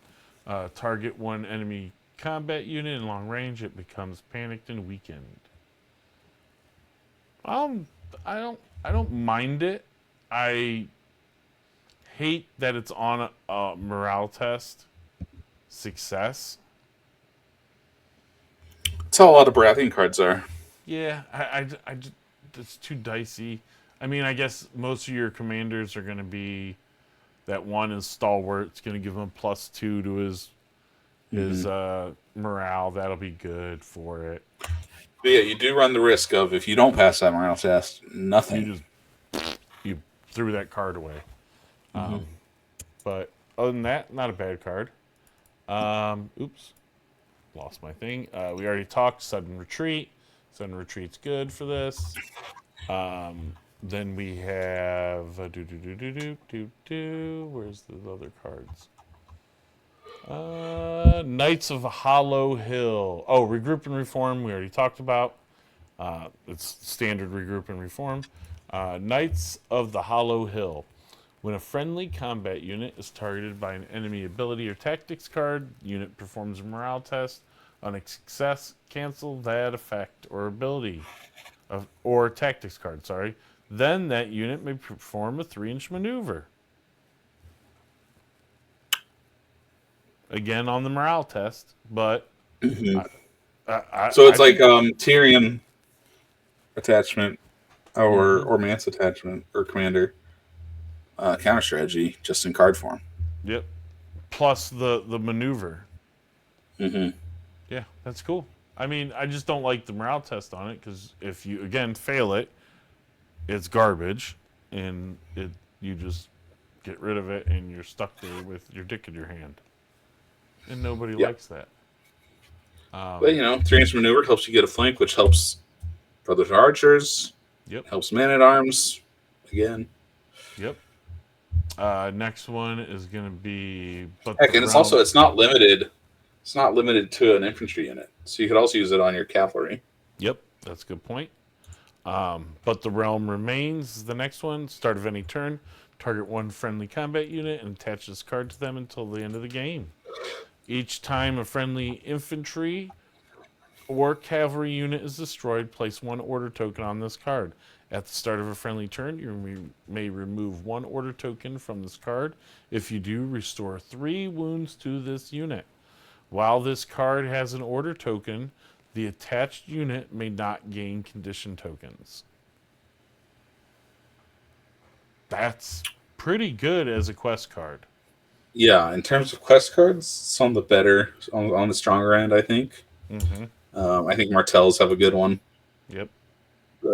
target one enemy combat unit in long range. It becomes panicked and weakened. Um, I don't mind it. I hate that it's on a morale test. Success. That's how a lot of Baratheon cards are. Yeah, it's too dicey. I mean, I guess most of your commanders are going to be that one is stalwart. It's going to give him +2 to his morale. That'll be good for it. But yeah, you do run the risk of if you don't pass that morale test, nothing. You threw that card away. But other than that, not a bad card. Oops, lost my thing. We already talked sudden retreat. Sudden retreat's good for this. Then we have where's the other cards? Knights of Hollow Hill. Oh, regroup and reform. We already talked about. It's standard regroup and reform. Knights of the Hollow Hill. When a friendly combat unit is targeted by an enemy ability or tactics card, the unit performs a morale test. On a success, cancel that effect or ability or tactics card. Sorry. Then that unit may perform a 3-inch maneuver. Again on the morale test, but So it's like Tyrion attachment or Mance attachment or commander counter strategy just in card form. Yep. Plus the maneuver. Mm-hmm. Yeah, that's cool. I mean, I just don't like the morale test on it because if you again fail it, it's garbage, and you just get rid of it, and you're stuck there with your dick in your hand, and nobody likes that. But 3-inch maneuver helps you get a flank, which helps Brothers Archers. Yep. Helps Man at Arms again. Yep. Next one is gonna be. Heck, and it's not limited. It's not limited to an infantry unit, so you could also use it on your cavalry. Yep, that's a good point. But the realm remains the next one. Start of any turn, target one friendly combat unit and attach this card to them until the end of the game. Each time a friendly infantry or cavalry unit is destroyed, place one order token on this card. At the start of a friendly turn, you may remove one order token from this card. If you do, restore 3 wounds to this unit. While this card has an order token, the attached unit may not gain condition tokens. That's pretty good as a quest card. Yeah, in terms of quest cards, it's on the better, on the stronger end, I think. Mm-hmm. I think Martells have a good one. Yep.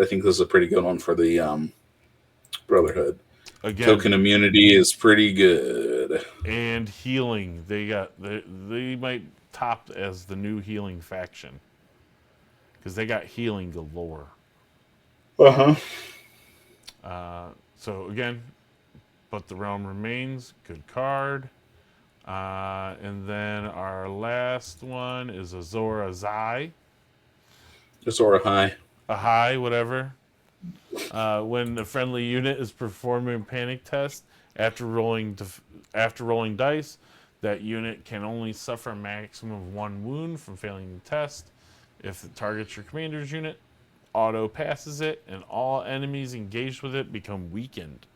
I think this is a pretty good one for the Brotherhood. Again, token immunity is pretty good. And healing. They might top as the new healing faction. Because they got healing galore. Uh-huh. So again, but the realm remains. Good card. And then our last one is Azor Ahai. Azor Ahai. Ahai, whatever. When a friendly unit is performing a panic test after rolling dice, that unit can only suffer a maximum of 1 wound from failing the test. If it targets your commander's unit, auto passes it, and all enemies engaged with it become weakened.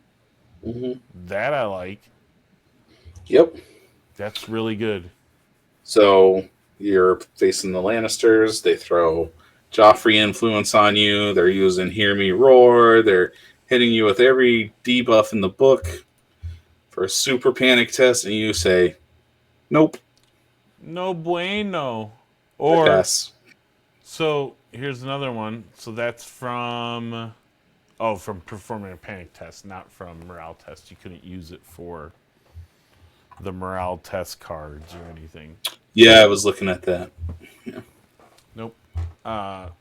Mm-hmm. That I like. Yep. That's really good. So you're facing the Lannisters. They throw Joffrey influence on you. They're using Hear Me Roar. They're hitting you with every debuff in the book for a super panic test, and you say, nope. No bueno. Or pass. So here's another one. So that's from performing a panic test, not from morale test. You couldn't use it for the morale test cards or anything. Yeah, I was looking at that. Yeah.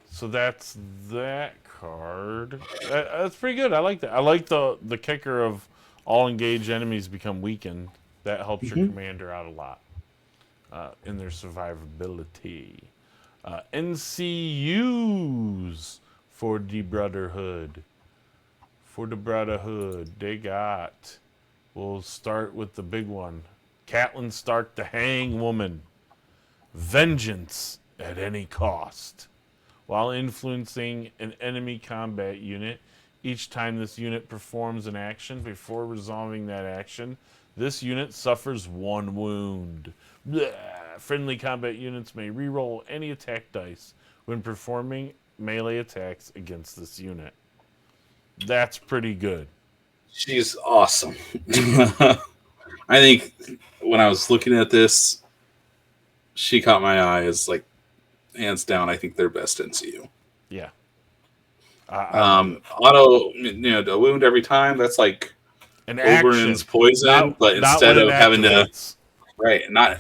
So that's that card. That's pretty good. I like that. I like the kicker of all engaged enemies become weakened. That helps your commander out a lot in their survivability. NCUs for the Brotherhood. For the Brotherhood, they got. We'll start with the big one. Catelyn Stark, the Hang Woman. Vengeance at any cost. While influencing an enemy combat unit, each time this unit performs an action before resolving that action, this unit suffers 1 wound. Blah. Friendly combat units may reroll any attack dice when performing melee attacks against this unit. That's pretty good. She's awesome. I think when I was looking at this, she caught my eye as like hands down. I think they're best NCU. Yeah. Auto, a wound every time. That's like An Oberyn's action. poison, but instead of having to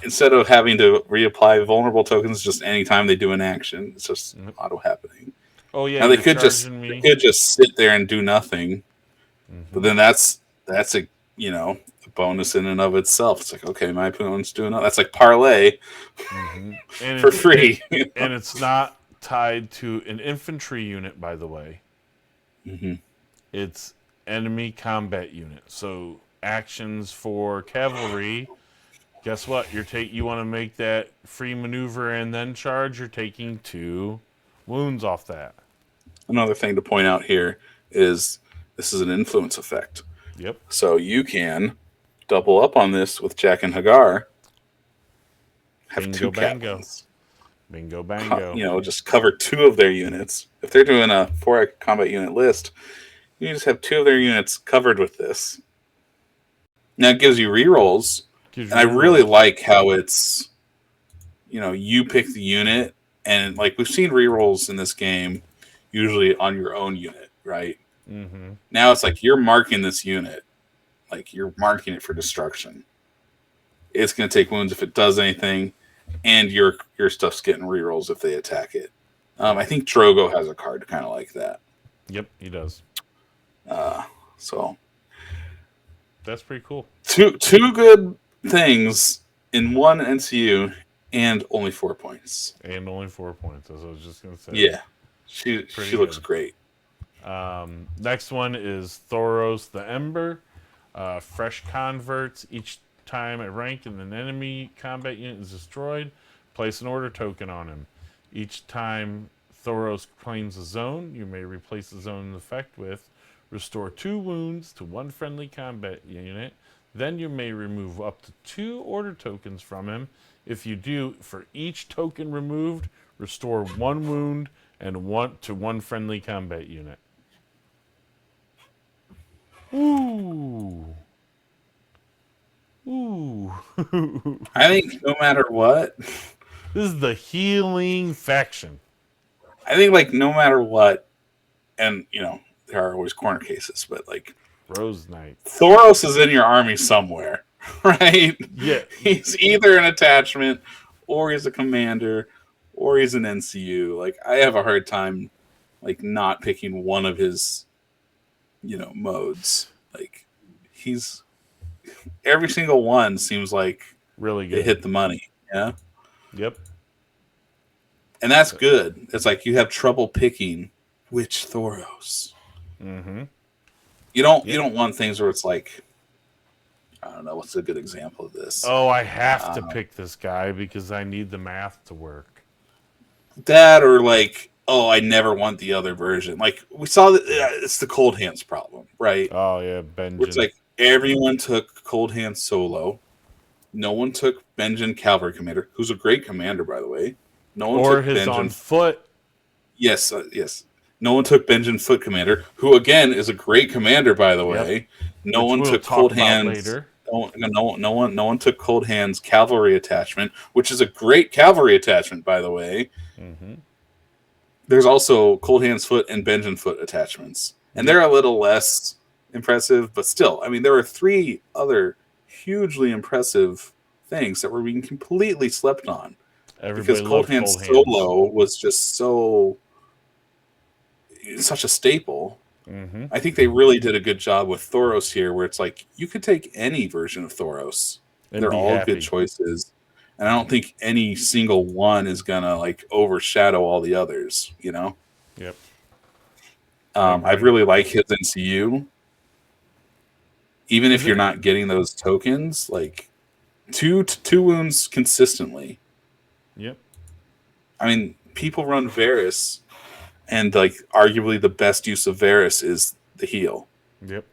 instead of having to reapply vulnerable tokens, just anytime they do an action, it's just auto happening. Oh yeah. Now they could just sit there and do nothing, but then that's a a bonus in and of itself. It's like, okay, my opponent's doing that. That's like parlay for free. And it's not tied to an infantry unit, by the way. It's enemy combat unit. So actions for cavalry. Guess what? You want to make that free maneuver and then charge. You're taking 2 wounds off that. Another thing to point out here is this is an influence effect. Yep. So you can double up on this with Jack and Hagar. Have Bingo, 2 bango. captains. Bingo, bango. Just cover 2 of their units. If they're doing a 4 combat unit list, you just have 2 of their units covered with this. Now it gives you rerolls. And I really like how it's, you pick the unit, and like we've seen rerolls in this game, usually on your own unit, right? Now it's like you're marking this unit, like you're marking it for destruction. It's going to take wounds if it does anything, and your stuff's getting rerolls if they attack it. I think Drogo has a card kind of like that. Yep, he does. So that's pretty cool. Two good things in one NCU, and only 4 points. And only 4 points, as I was just going to say. Yeah, she looks great. Next one is Thoros the Ember. Fresh converts. Each time a rank in an enemy combat unit is destroyed, place an order token on him. Each time Thoros claims a zone, you may replace the zone effect with restore 2 wounds to 1 friendly combat unit. Then you may remove up to 2 order tokens from him. If you do, for each token removed, restore 1 wound and 1 friendly combat unit. Ooh. I think no matter what, this is the healing faction. I think like no matter what, and there are always corner cases, but like Rose Knight, Thoros is in your army somewhere, right? Yeah, he's either an attachment, or he's a commander, or he's an NCU. Like I have a hard time, like not picking one of his, modes. Like he's every single one seems like really good. They hit the money. Yeah. Yep. And that's good. It's like you have trouble picking which Thoros. You don't want things where it's like, I don't know, what's a good example of this? Oh, I have to pick this guy because I need the math to work. That, or like, oh, I never want the other version. Like we saw that it's the Cold Hands problem, right? Oh yeah, Benjen. It's like everyone took Cold Hands solo. No one took Benjen Cavalry Commander, who's a great commander, by the way. No one or took his Benjen on foot. Yes, yes. No one took Benjen Foot Commander, who again is a great commander, by the way. Yep. No Which one we'll took talk Cold about Hands. later. No one took Cold Hands Cavalry Attachment, which is a great cavalry attachment, by the way. There's also Cold Hands Foot and Benjen Foot attachments, and they're a little less impressive, but still, I mean, there are 3 other hugely impressive things that were being completely slept on. because Everybody Cold loved Hand Cold Hands. Solo was just such a staple. Mm-hmm. I think they really did a good job with Thoros here, where it's like you could take any version of Thoros. And They're be all good happy. choices, and I don't think any single one is gonna like overshadow all the others. You know, Yep. I I agree. really like his NCU, even Is if you're it? not getting those tokens. Like two wounds consistently. Yep. I mean, people run Varus, and like arguably the best use of Varus is the heal, Yep.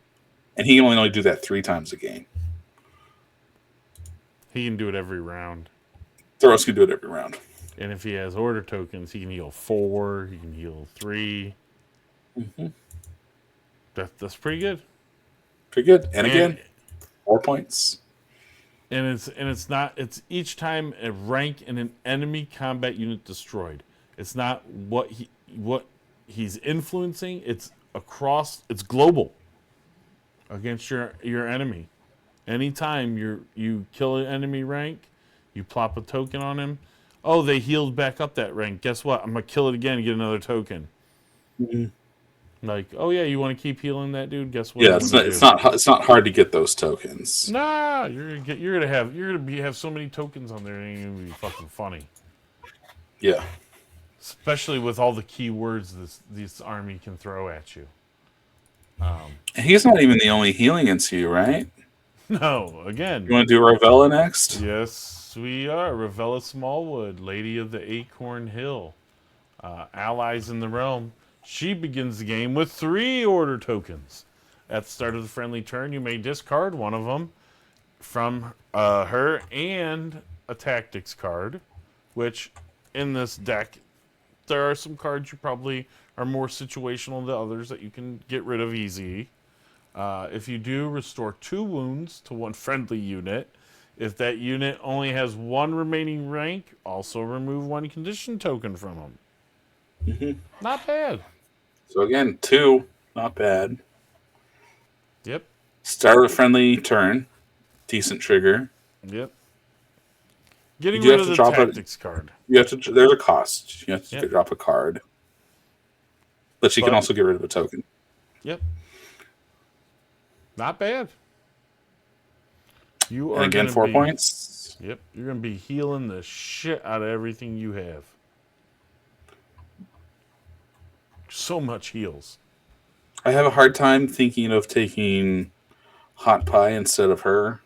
and he can only do that 3 times a game. He can do it every round. Thoros can do it every round. And if he has order tokens, he can heal 4. He can heal 3. Mm-hmm. That's pretty good. Pretty good. And And again, 4 points. it's not, it's each time a rank in an enemy combat unit destroyed. It's not what he's influencing. It's across. It's global against your enemy. Anytime you kill an enemy rank, you plop a token on him. Oh, they healed back up that rank. Guess what? I'm gonna kill it again and get another token. Mm-hmm. Like, oh yeah, you want to keep healing that dude? Guess what Yeah, I'm it's gonna not, do? it's not hard to get those tokens. Nah, you're gonna have so many tokens on there. It ain't gonna be fucking funny. Yeah. Especially with all the keywords this army can throw at you. And he's not even the only healing NCU, right? No, again. You want to do Ravella next? Yes, we are. Ravella Smallwood, Lady of the Acorn Hill. Allies in the realm. She begins the game with 3 order tokens. At the start of the friendly turn, you may discard one of them from her and a tactics card, which in this deck, there are some cards you probably are more situational than others that you can get rid of easy. If you do, restore 2 wounds to one friendly unit. If that unit only has 1 remaining rank, also remove 1 condition token from them. Mm-hmm. Not bad. So again, 2, not bad. Yep. Start with a friendly turn, decent trigger. Yep. You Getting do rid have of to the drop tactics card. You have to. There's a cost. You have to Yep. drop a card, but she can But- also get rid of a token. Yep. Not bad. You And are again, gonna 4 be, points. Yep. You're gonna be healing the shit out of everything you have. So much heals. I have a hard time thinking of taking Hot Pie instead of her,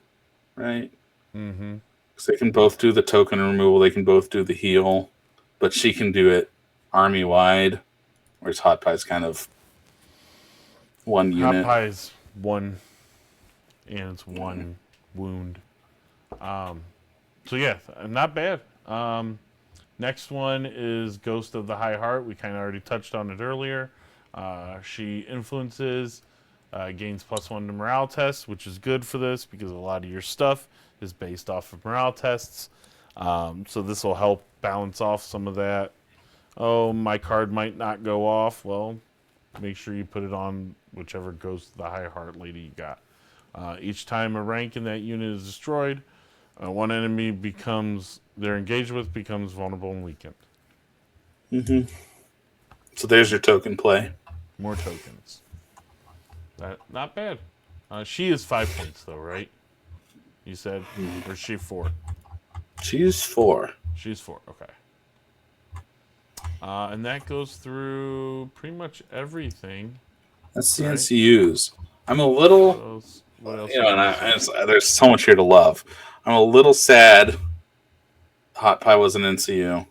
right? Mm-hmm. Because they can both do the token removal, they can both do the heal, but she can do it army wide, whereas Hot Pie's kind of one Hot unit. Pie's 1, and it's 1 wound. So yeah, not bad. Next one is Ghost of the High Heart. We kind of already touched on it earlier. She influences, gains +1 to morale tests, which is good for this because a lot of your stuff is based off of morale tests. So this will help balance off some of that. Oh, my card might not go off. Well, make sure you put it on whichever Ghost of the High Heart lady you got. Each time a rank in that unit is destroyed, one enemy they're engaged with becomes vulnerable and weakened. Mm-hmm. So there's your token play. More tokens. Not bad. She is 5 points though, right? You said, or is she 4? She's 4. She's 4. Okay. And that goes through pretty much everything. That's the Right. NCUs. I'm a little. What else? You know, and there's so much here to love. I'm a little sad Hot Pie was an NCU.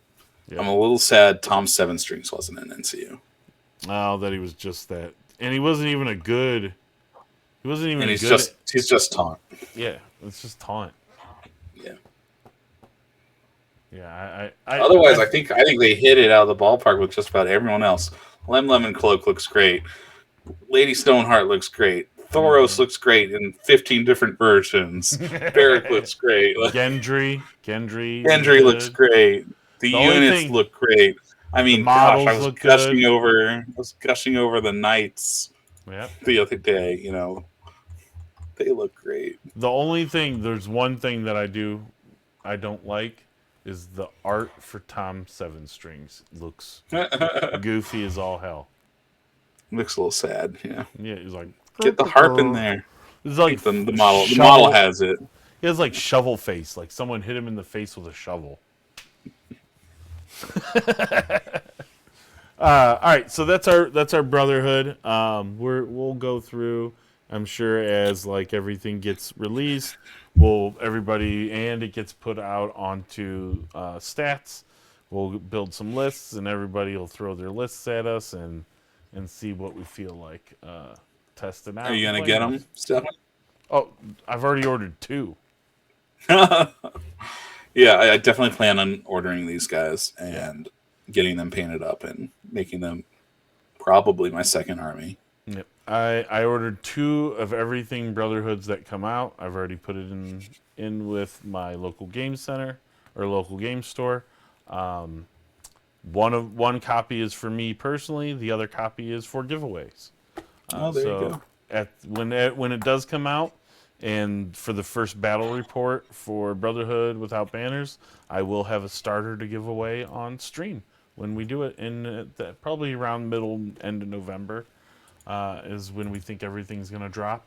Yep. I'm a little sad Tom Seven Strings wasn't an NCU. Oh, that he was just that. And he wasn't even a good. He wasn't even And he's just taunt. Yeah, it's just taunt. Yeah. Yeah, Otherwise, I think they hit it out of the ballpark with just about everyone else. Lemon Cloak looks great. Lady Stoneheart looks great. Thoros looks great in 15 different versions. Barrack looks great. Gendry looks great. The units look great. I mean, gosh, I was gushing over the knights the other day. You know, they look great. There's one thing that I don't like is the art for Tom Seven Strings. Looks goofy as all hell. Looks a little sad. Yeah. Yeah, he's like, Get the harp in there. it's I like think the model has it. He has like shovel face, like someone hit him in the face with a shovel. All right, so that's our Brotherhood. We'll go through. I'm sure as like everything gets released, it gets put out onto stats. We'll build some lists, and everybody will throw their lists at us and see what we feel like testing out. Are you gonna playing get them, with. Stefan? Oh, I've already ordered 2. Yeah, I definitely plan on ordering these guys and getting them painted up and making them probably my second army. Yep. I ordered 2 of everything Brotherhoods that come out. I've already put it in with my local game center or local game store. One copy is for me personally. The other copy is for giveaways. There you go. When it does come out, and for the first battle report for Brotherhood Without Banners, I will have a starter to give away on stream when we do it in probably around end of November is when we think everything's going to drop.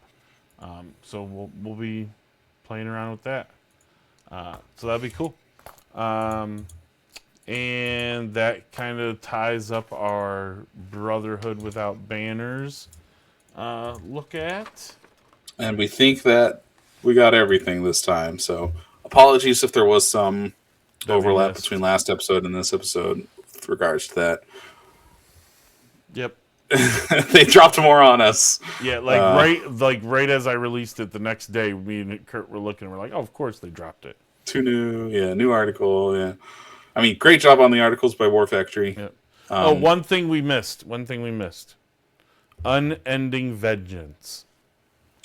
So we'll be playing around with that. So that'd be cool. And that kind of ties up our Brotherhood Without Banners look at. And we think that we got everything this time. So apologies if there was some overlap between last episode and this episode with regards to that. Yep. They dropped more on us. Yeah, right as I released it the next day, me and Kurt were looking and we're like, oh, of course they dropped it. New article, yeah. I mean, great job on the articles by War Factory. Yep. One thing we missed. Unending Vengeance.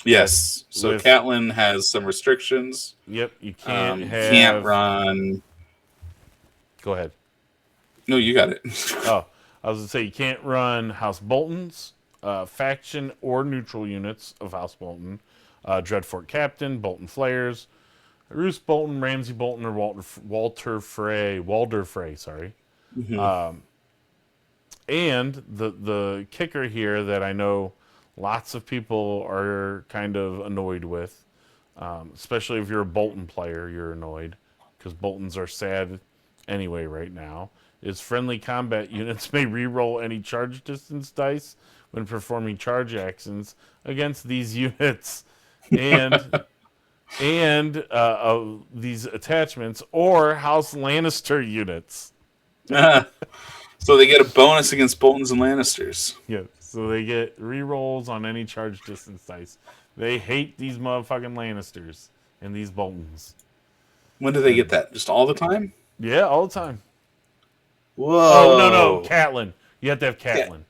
Yes. So Catelyn has some restrictions. Yep, you can't run. Go ahead. No, you got it. Oh, I was going to say you can't run House Boltons, faction or neutral units of House Bolton, Dreadfort Captain, Bolton Flayers, Roose Bolton, Ramsay Bolton, or Walder Frey. Sorry. Mm-hmm. And the kicker here that I know lots of people are kind of annoyed with, especially if you're a Bolton player, you're annoyed because Boltons are sad anyway right now, is friendly combat units may reroll any charge distance dice when performing charge actions against these units and these attachments or House Lannister units. So they get a bonus against Boltons and Lannisters. Yeah, so they get rerolls on any charge distance dice. They hate these motherfucking Lannisters and these Boltons. When do they get that? Just all the time? Yeah, all the time. Whoa. Oh, no, Catelyn. You have to have Catelyn.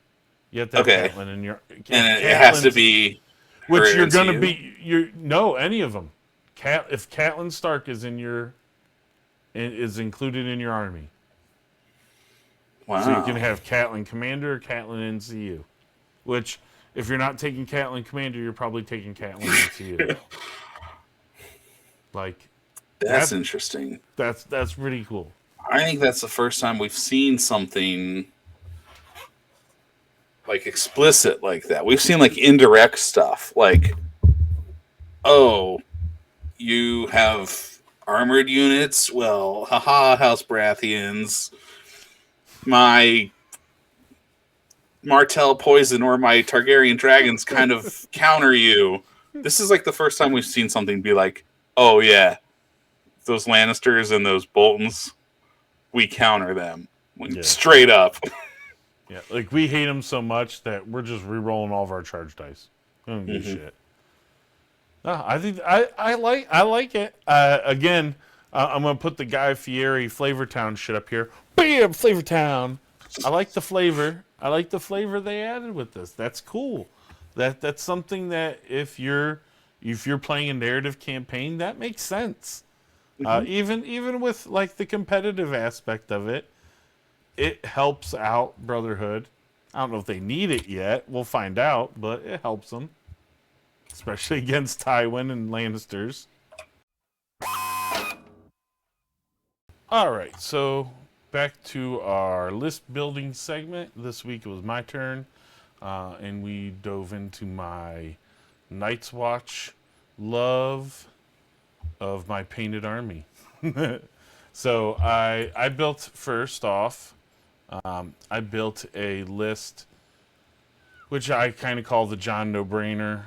You have to have Catelyn in your... And it has to be... Which you're going to be... No, any of them. If Catelyn Stark is is included in your army. Wow. So you can have Catelyn Commander or Catelyn NCU. Which, if you're not taking Catelyn Commander, you're probably taking Catelyn NCU. That's interesting. That's pretty cool. I think that's the first time we've seen something explicit like that. We've seen indirect stuff you have armored units. Well, haha, House Baratheons. My Martell Poison or my Targaryen Dragons kind of counter you. This is the first time we've seen something be oh yeah, those Lannisters and those Boltons, we counter them straight up. Yeah, we hate them so much that we're just re-rolling all of our charge dice. I don't give a shit. No, I think I like it. Again, I'm gonna put the Guy Fieri Flavortown shit up here. Bam, Flavortown. I like the flavor. I like the flavor they added with this. That's cool. That's something that if you're playing a narrative campaign, that makes sense. Even with the competitive aspect of it, it helps out Brotherhood. I don't know if they need it yet. We'll find out, but it helps them, especially against Tywin and Lannisters. All right, so back to our list building segment. This week it was my turn, and we dove into my Night's Watch love of my painted army. So I built first off. I built a list which I kind of call the John No Brainer.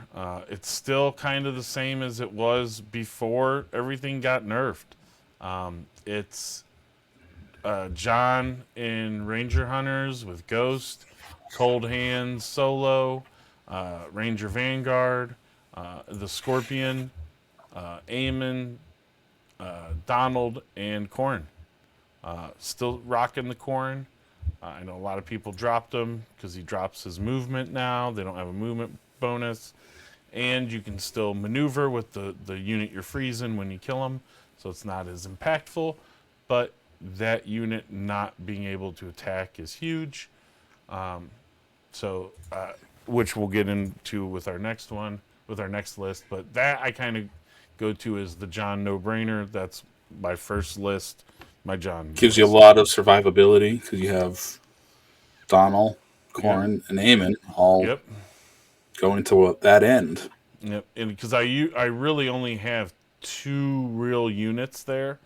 It's still kind of the same as it was before everything got nerfed. It's John in Ranger Hunters with Ghost, Cold Hands Solo, Ranger Vanguard, the Scorpion, Eamon, Donald, and Corn. Still rocking the Corn. I know a lot of people dropped him because he drops his movement now. They don't have a movement bonus. And you can still maneuver with the unit you're freezing when you kill him, so it's not as impactful. But that unit not being able to attack is huge. So, which we'll get into with our next one, with our next list. But that I kind of go to as the John No Brainer. That's my first list. My John Gives you a list. lot of survivability because you have Donald, Yep. Corn, and Eamon all Yep. going to that end. Yep. And because I really only have two real units there,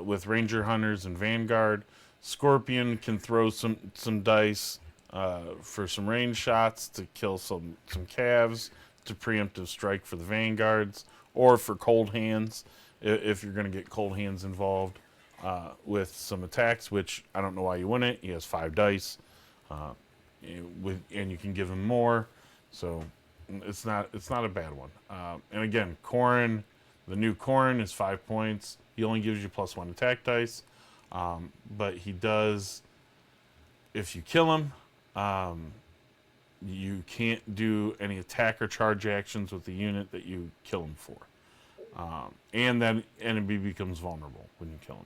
with Ranger Hunters and Vanguard. Scorpion can throw some dice for some range shots to kill some calves to preemptive strike for the Vanguards or for cold hands if you're going to get cold hands involved with some attacks. Which I don't know why you wouldn't. He has 5 dice, and you can give him more, so it's not a bad one. And again, Corrin, the new Corrin is 5 points. He only gives you +1 attack dice, but he does. If you kill him, you can't do any attack or charge actions with the unit that you kill him for, and that enemy becomes vulnerable when you kill him.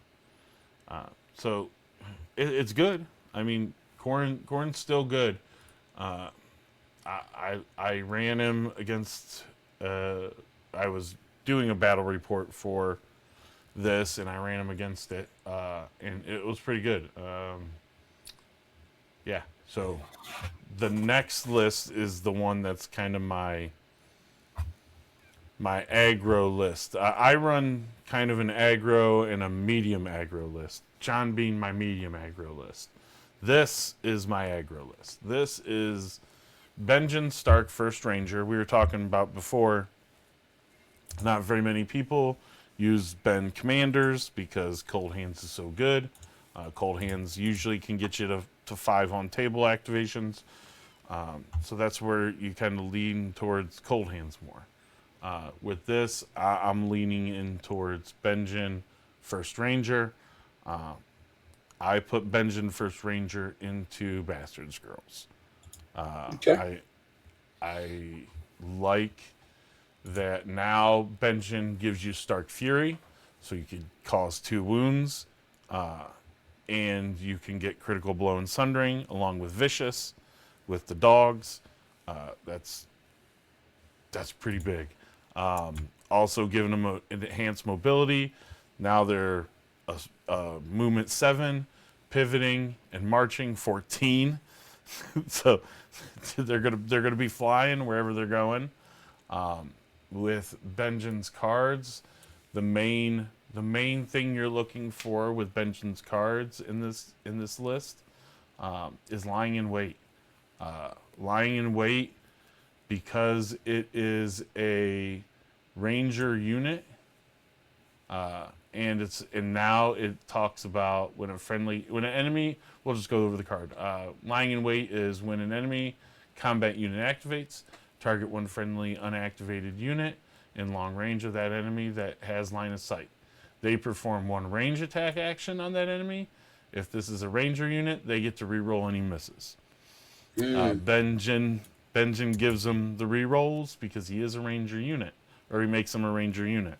So it's good. I mean, Corrin's still good. I ran him against. I was doing a battle report for this, and I ran him against it, and it was pretty good. Yeah. So the next list is the one that's kind of my aggro list. I run kind of an aggro and a medium aggro list. John being my medium aggro list. This is my aggro list. This is Benjamin Stark, First Ranger. We were talking about before. Not very many people use Ben Commanders because Cold Hands is so good. Cold Hands usually can get you to 5 on table activations. So that's where you kind of lean towards Cold Hands more. With this, I'm leaning in towards Benjamin First Ranger. I put Benjamin First Ranger into Bastards Girls. Okay. I like that now Benjamin gives you Stark Fury, so you can cause 2 wounds, and you can get Critical Blow and Sundering along with Vicious, with the dogs. That's pretty big. Also giving them enhanced mobility. Now they're a movement 7, pivoting and marching 14. So they're gonna be flying wherever they're going. With Benjamin's cards, the main thing you're looking for with Benjamin's cards in this list is lying in wait. Lying in wait because it is a ranger unit, and now it talks about when an enemy. We'll just go over the card. Lying in wait is when an enemy combat unit activates. Target one friendly unactivated unit in long range of that enemy that has line of sight. They perform 1 range attack action on that enemy. If this is a ranger unit, they get to reroll any misses. Benjamin gives them the rerolls because he is a ranger unit, or he makes them a ranger unit.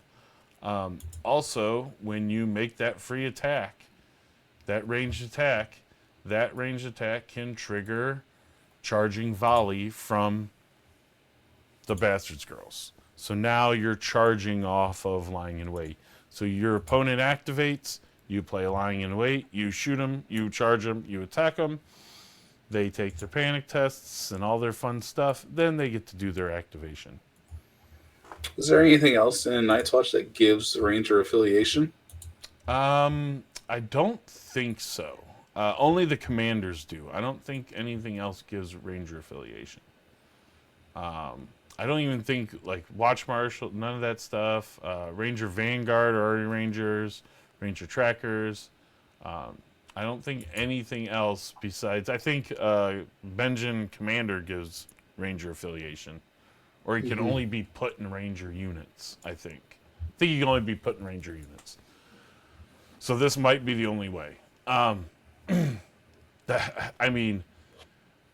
Also, when you make that free attack, that ranged attack can trigger charging volley from the Bastards Girls. So now you're charging off of lying in wait. So your opponent activates, You play lying in wait. You shoot them. You charge them. You attack them. They take their panic tests and all their fun stuff. Then they get to do their activation. Is there anything else in Night's Watch that gives Ranger affiliation? I don't think so. Only the commanders do. I don't think anything else gives Ranger affiliation. I don't even think like Watch Marshal, none of that stuff. Ranger Vanguard are already Rangers, Ranger Trackers. I don't think anything else besides. I think Benjamin Commander gives Ranger affiliation, or he can only be put in Ranger units. I think he can only be put in Ranger units. So this might be the only way. I mean,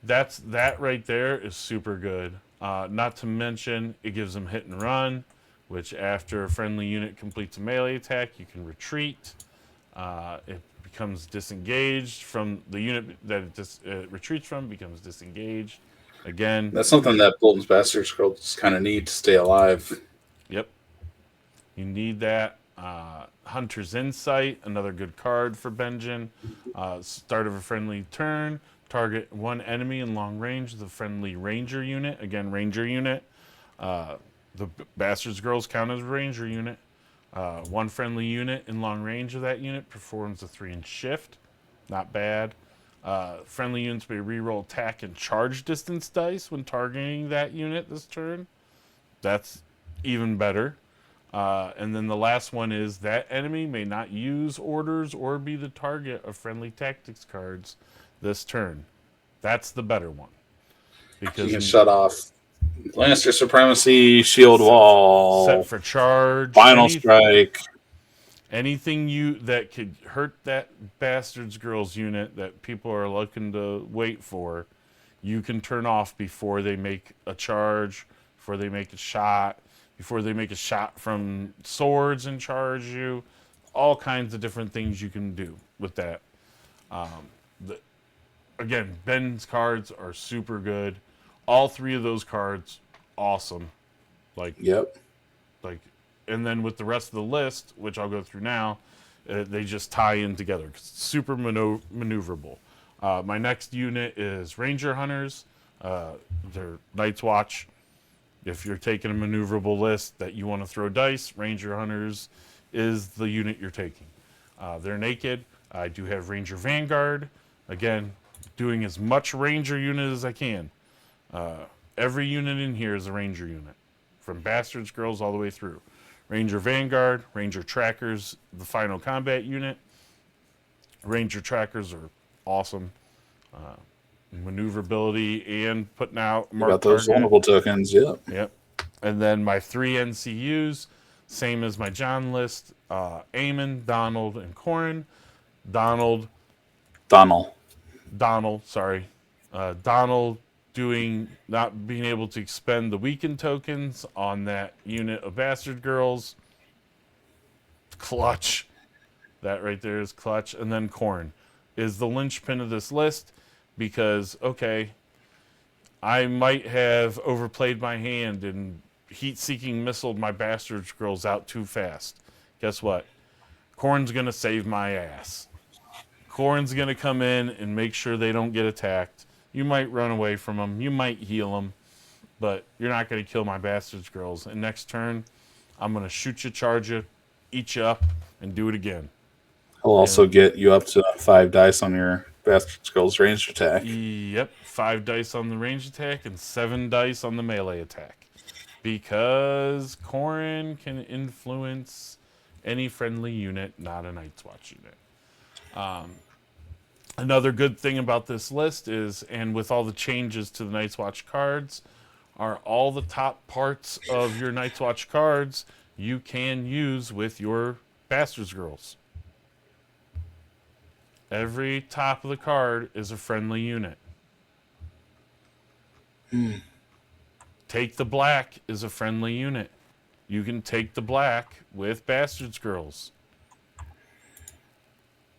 that right there is super good. Not to mention, it gives them hit and run, which after a friendly unit completes a melee attack, you can retreat. It becomes disengaged from the unit that it retreats from, becomes disengaged. Again, That's something that Bolton's Bastards girls kind of need to stay alive. yep. You need that. Hunter's Insight, another good card for Benjen. Start of a friendly turn. Target one enemy in long range, the friendly Ranger unit. Again, Ranger unit. The Bastards Girls count as a Ranger unit. One friendly unit in long range of that unit performs a 3-inch shift. Not bad. Friendly units may reroll attack and charge distance dice when targeting that unit this turn. That's even better. And then the last one is that enemy may not use orders or be the target of friendly tactics cards this turn. That's the better one. Because you can shut off Lannister Supremacy, Shield Wall, set for charge, Final Strike. Anything that could hurt that Bastards Girls unit that people are looking to wait for, you can turn off before they make a charge, before they make a shot, before they make a shot from swords and charge you. All kinds of different things you can do with that. Again, Ben's cards are super good. All three of those cards, awesome. Yep. And then with the rest of the list, which I'll go through now, they just tie in together. It's super maneuverable. My next unit is Ranger Hunters. They're Night's Watch. If you're taking a maneuverable list that you want to throw dice, Ranger Hunters is the unit you're taking. They're naked. I do have Ranger Vanguard. Again, doing as much Ranger unit as I can. Every unit in here is a Ranger unit, from Bastards Girls all the way through. Ranger Vanguard, Ranger Trackers, the final combat unit. Ranger Trackers are awesome. Maneuverability and putting out marked Got those target. vulnerable tokens, yep. Yep. And then my 3 NCUs, same as my John list. Eamon, Donald, and Corin. Donald, sorry. Donald not being able to expend the weakened tokens on that unit of Bastard Girls. Clutch. That right there is clutch. And then Corin is the linchpin of this list because, okay, I might have overplayed my hand and heat-seeking missiled my Bastards Girls out too fast. Guess what? Corin's going to save my ass. Corin's going to come in and make sure they don't get attacked. You might run away from them. You might heal them. But you're not going to kill my Bastards Girls. And next turn, I'm going to shoot you, charge you, eat you up, and do it again. He'll also get you up to 5 dice on your Bastards Girls ranged attack. Yep, 5 dice on the ranged attack and 7 dice on the melee attack. Because Corin can influence any friendly unit, not a Night's Watch unit. Another good thing about this list is, and with all the changes to the Night's Watch cards, are all the top parts of your Night's Watch cards you can use with your Bastards Girls. Every top of the card is a friendly unit. Take the Black is a friendly unit. You can take the Black with Bastards Girls.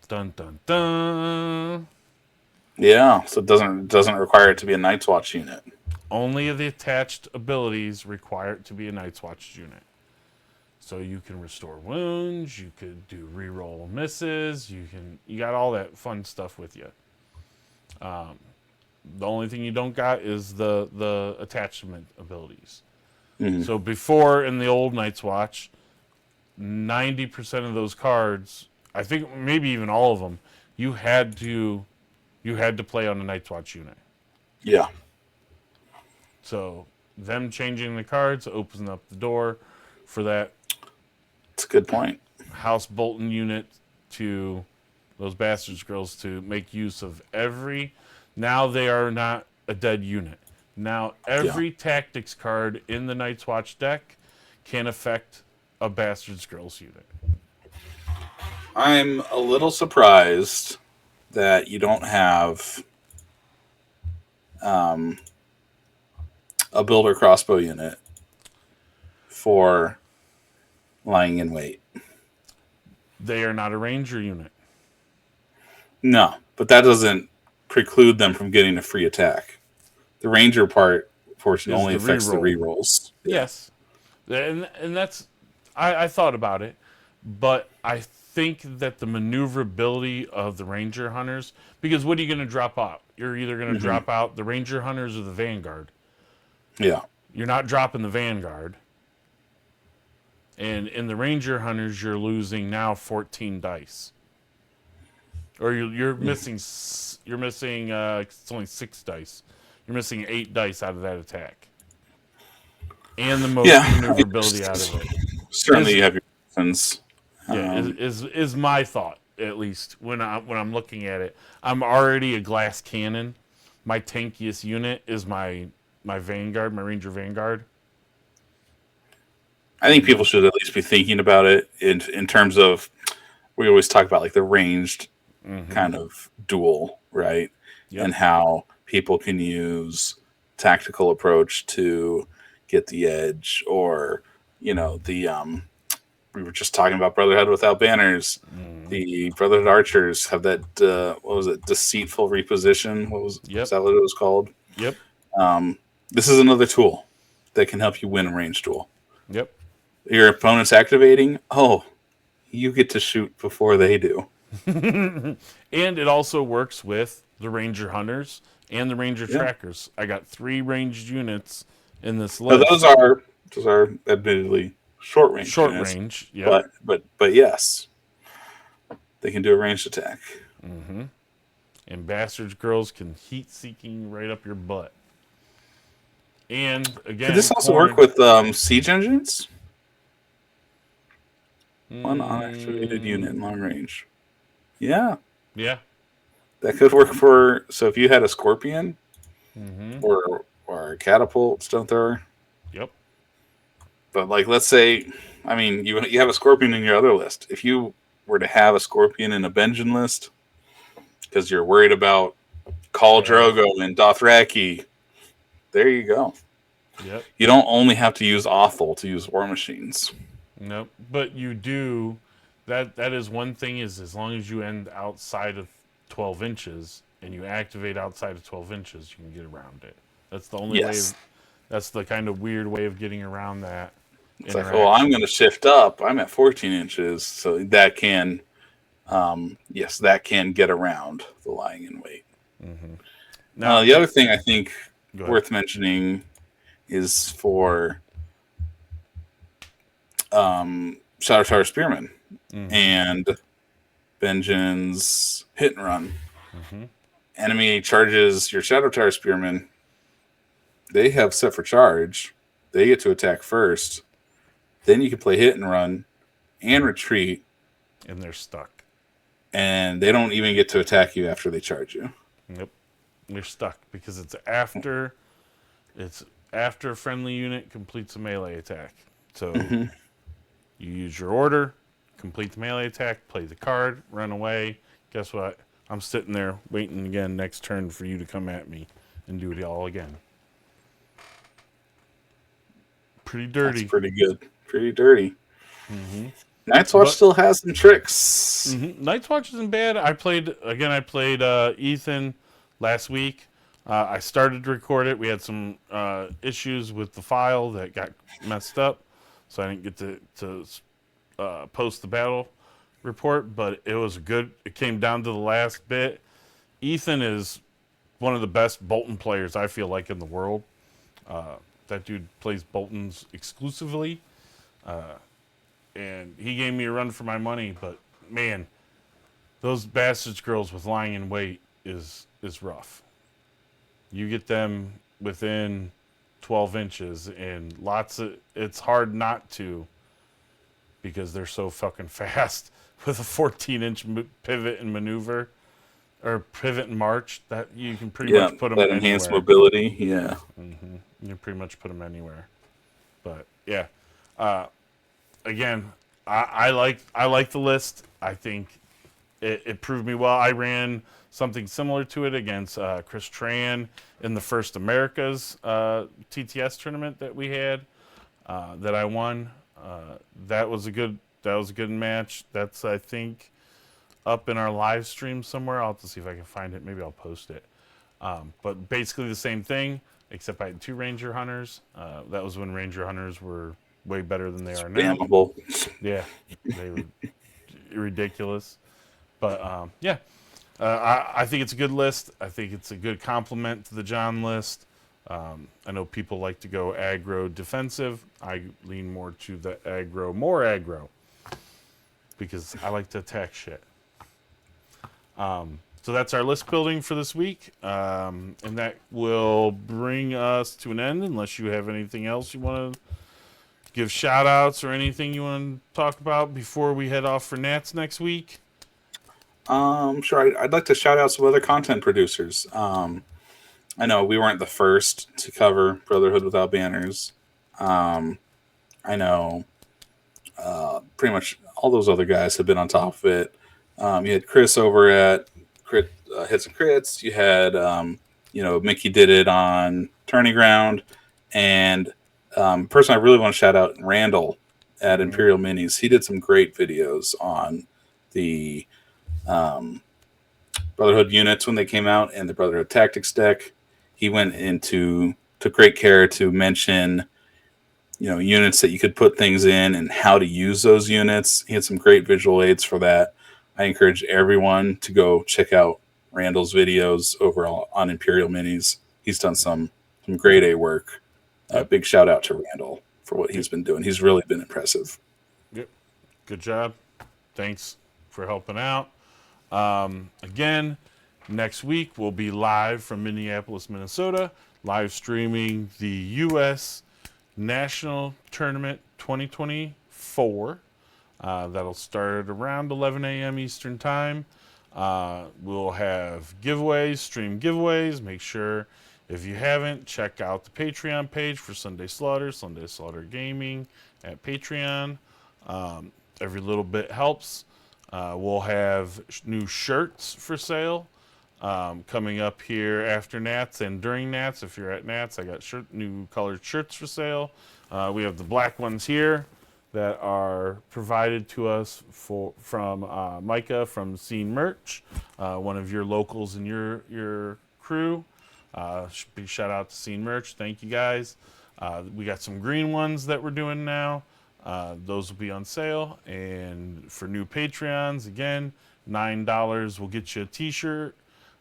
Dun dun dun. Yeah, so it doesn't require it to be a Night's Watch unit. Only the attached abilities require it to be a Night's Watch unit. So you can restore wounds, you could do reroll misses, you got all that fun stuff with you. The only thing you don't got is the attachment abilities. Mhm. So before in the old Night's Watch, 90% of those cards, I think maybe even all of them, you had to play on a Night's Watch unit. Yeah. So them changing the cards opens up the door for that That's a good point. House Bolton unit to those bastards girls to make use of every. Now they are not a dead unit. Now every tactics card in the Night's Watch deck can affect a bastards girls unit. I'm a little surprised that you don't have a builder crossbow unit for lying in wait. They are not a ranger unit. No, but that doesn't preclude them from getting a free attack. The ranger part portion Is only the affects the reroll. rerolls. Yes, and that's I thought about it, but I think that the maneuverability of the ranger hunters, because what are you going to drop out? You're either going to drop out the ranger hunters or the vanguard. Yeah. You're not dropping the vanguard, and in the ranger hunters you're losing now 14 dice, or you're missing it's only 6 dice. You're missing 8 dice out of that attack, and the most maneuverability out of it. Certainly, you have your weapons. Yeah, is my thought, at least when I'm looking at it. I'm already a glass cannon. My tankiest unit is my vanguard, my ranger vanguard. I think people should at least be thinking about it in terms of, we always talk about like the ranged kind of duel, right? Yep. And how people can use tactical approach to get the edge, or the we were just talking about Brotherhood Without Banners. The Brotherhood Archers have that what was it, deceitful reposition? Is that what it was called? Yep. This is another tool that can help you win a ranged duel. Yep. Your opponent's activating. Oh, you get to shoot before they do. And it also works with the ranger hunters and the ranger trackers. I got 3 ranged units in this list. Now, those are admittedly short range. Short units, range, yeah. But yes, they can do a ranged attack. And bastards girls can heat seeking right up your butt. And again, could this also work with siege engines? One unactivated unit in long range. Yeah. Yeah. That could work for. So if you had a scorpion or a catapult stone thrower. Yep. But like, let's say, I mean, you have a scorpion in your other list. If you were to have a scorpion in a Benjamin list, because you're worried about Khal Drogo and Dothraki, there you go. Yep. You don't only have to use Othel to use war machines. Nope. But you do. That is one thing, is as long as you end outside of 12 inches and you activate outside of 12 inches, you can get around it. That's the only way. That's the kind of weird way of getting around that. It's like, well, I'm going to shift up. I'm at 14 inches, so that can, that can get around the lying in wait. Now, the other thing I think worth mentioning is for Shadow Tower Spearmen and Benjamin's hit and run. Enemy charges your Shadow Tower Spearmen. They have set for charge. They get to attack first. Then you can play hit and run and retreat. And they're stuck. And they don't even get to attack you after they charge you. Yep. They're stuck because it's after a friendly unit completes a melee attack. So you use your order, complete the melee attack, play the card, run away. Guess what? I'm sitting there waiting again next turn for you to come at me and do it all again. Pretty dirty. That's pretty good. Pretty dirty. Night's Watch still has some tricks. Night's Watch isn't bad. I played Ethan last week. I started to record it. We had some issues with the file that got messed up. so I didn't get to post the battle report. But it was good. It came down to the last bit. Ethan is one of the best Bolton players I feel like in the world. That dude plays Boltons exclusively, and he gave me a run for my money. But man, those bastards girls with lying in wait is rough. You get them within 12 inches, and it's hard not to, because they're so fucking fast with a 14-inch pivot and maneuver, or pivot and march, that you can pretty much put them that anywhere. enhanced mobility, yeah. Mm-hmm. You can pretty much put them anywhere. But yeah, again, I like the list. I think it proved me well. I ran something similar to it against Chris Tran in the first Americas TTS tournament that we had, that I won. That was a good match. That's, I think, up in our live stream somewhere. I'll have to see if I can find it. Maybe I'll post it. But basically the same thing, except I had 2 Ranger Hunters. That was when Ranger Hunters were way better than they are now. Spammable. Yeah, they were ridiculous. But I think it's a good list. I think it's a good complement to the John list. I know people like to go aggro defensive. I lean more to the more aggro, because I like to attack shit. So that's our list building for this week. And that will bring us to an end, unless you have anything else you want to give shout outs or anything you want to talk about before we head off for Nats next week. Sure. I'd like to shout out some other content producers. I know we weren't the first to cover Brotherhood Without Banners. I know pretty much all those other guys have been on top of it. You had Chris over at Hits and Crits. You had, Mickey did it on Tourney Ground. And person I really want to shout out, Randall at Imperial Minis. He did some great videos on the Brotherhood units when they came out, and the Brotherhood Tactics deck. He took great care to mention, units that you could put things in and how to use those units. He had some great visual aids for that. I encourage everyone to go check out Randall's videos over on Imperial Minis. He's done some grade A work. Big shout out to Randall for what he's been doing. He's really been impressive. Yep. Good job. Thanks for helping out. Again, next week we'll be live from Minneapolis, Minnesota, live streaming the U.S. National Tournament 2024. That'll start around 11 a.m. Eastern Time. We'll have giveaways, stream giveaways. Make sure, if you haven't, check out the Patreon page for Sunday Slaughter Gaming at Patreon. Every little bit helps. We'll have new shirts for sale coming up here after Nats and during Nats. If you're at Nats, I got new colored shirts for sale. We have the black ones here that are provided to us from Micah from Scene Merch, one of your locals in your crew. Big shout out to Scene Merch. Thank you guys. We got some green ones that we're doing now. Those will be on sale. And for new Patreons, again, $9 will get you a t-shirt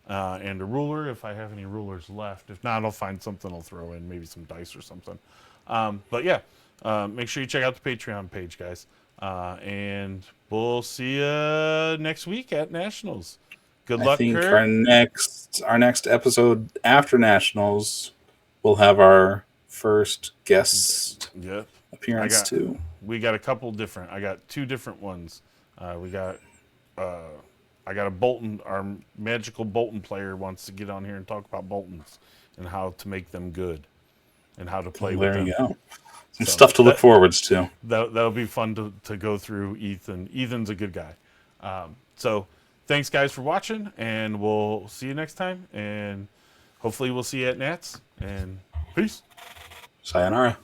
and a ruler, if I have any rulers left. If not, I'll find something I'll throw in, maybe some dice or something. But yeah, make sure you check out the Patreon page, guys. And we'll see you next week at Nationals. Good luck, I think Kurt. our next episode after Nationals, we'll have our first guest appearance too. We got a couple different. I got 2 different ones. I got a Bolton. Our magical Bolton player wants to get on here and talk about Boltons and how to make them good and how to play with them. There you go. Some stuff to look forwards to. That'll be fun to go through. Ethan's a good guy. So thanks, guys, for watching, and we'll see you next time. And hopefully we'll see you at Nats. And peace. Sayonara.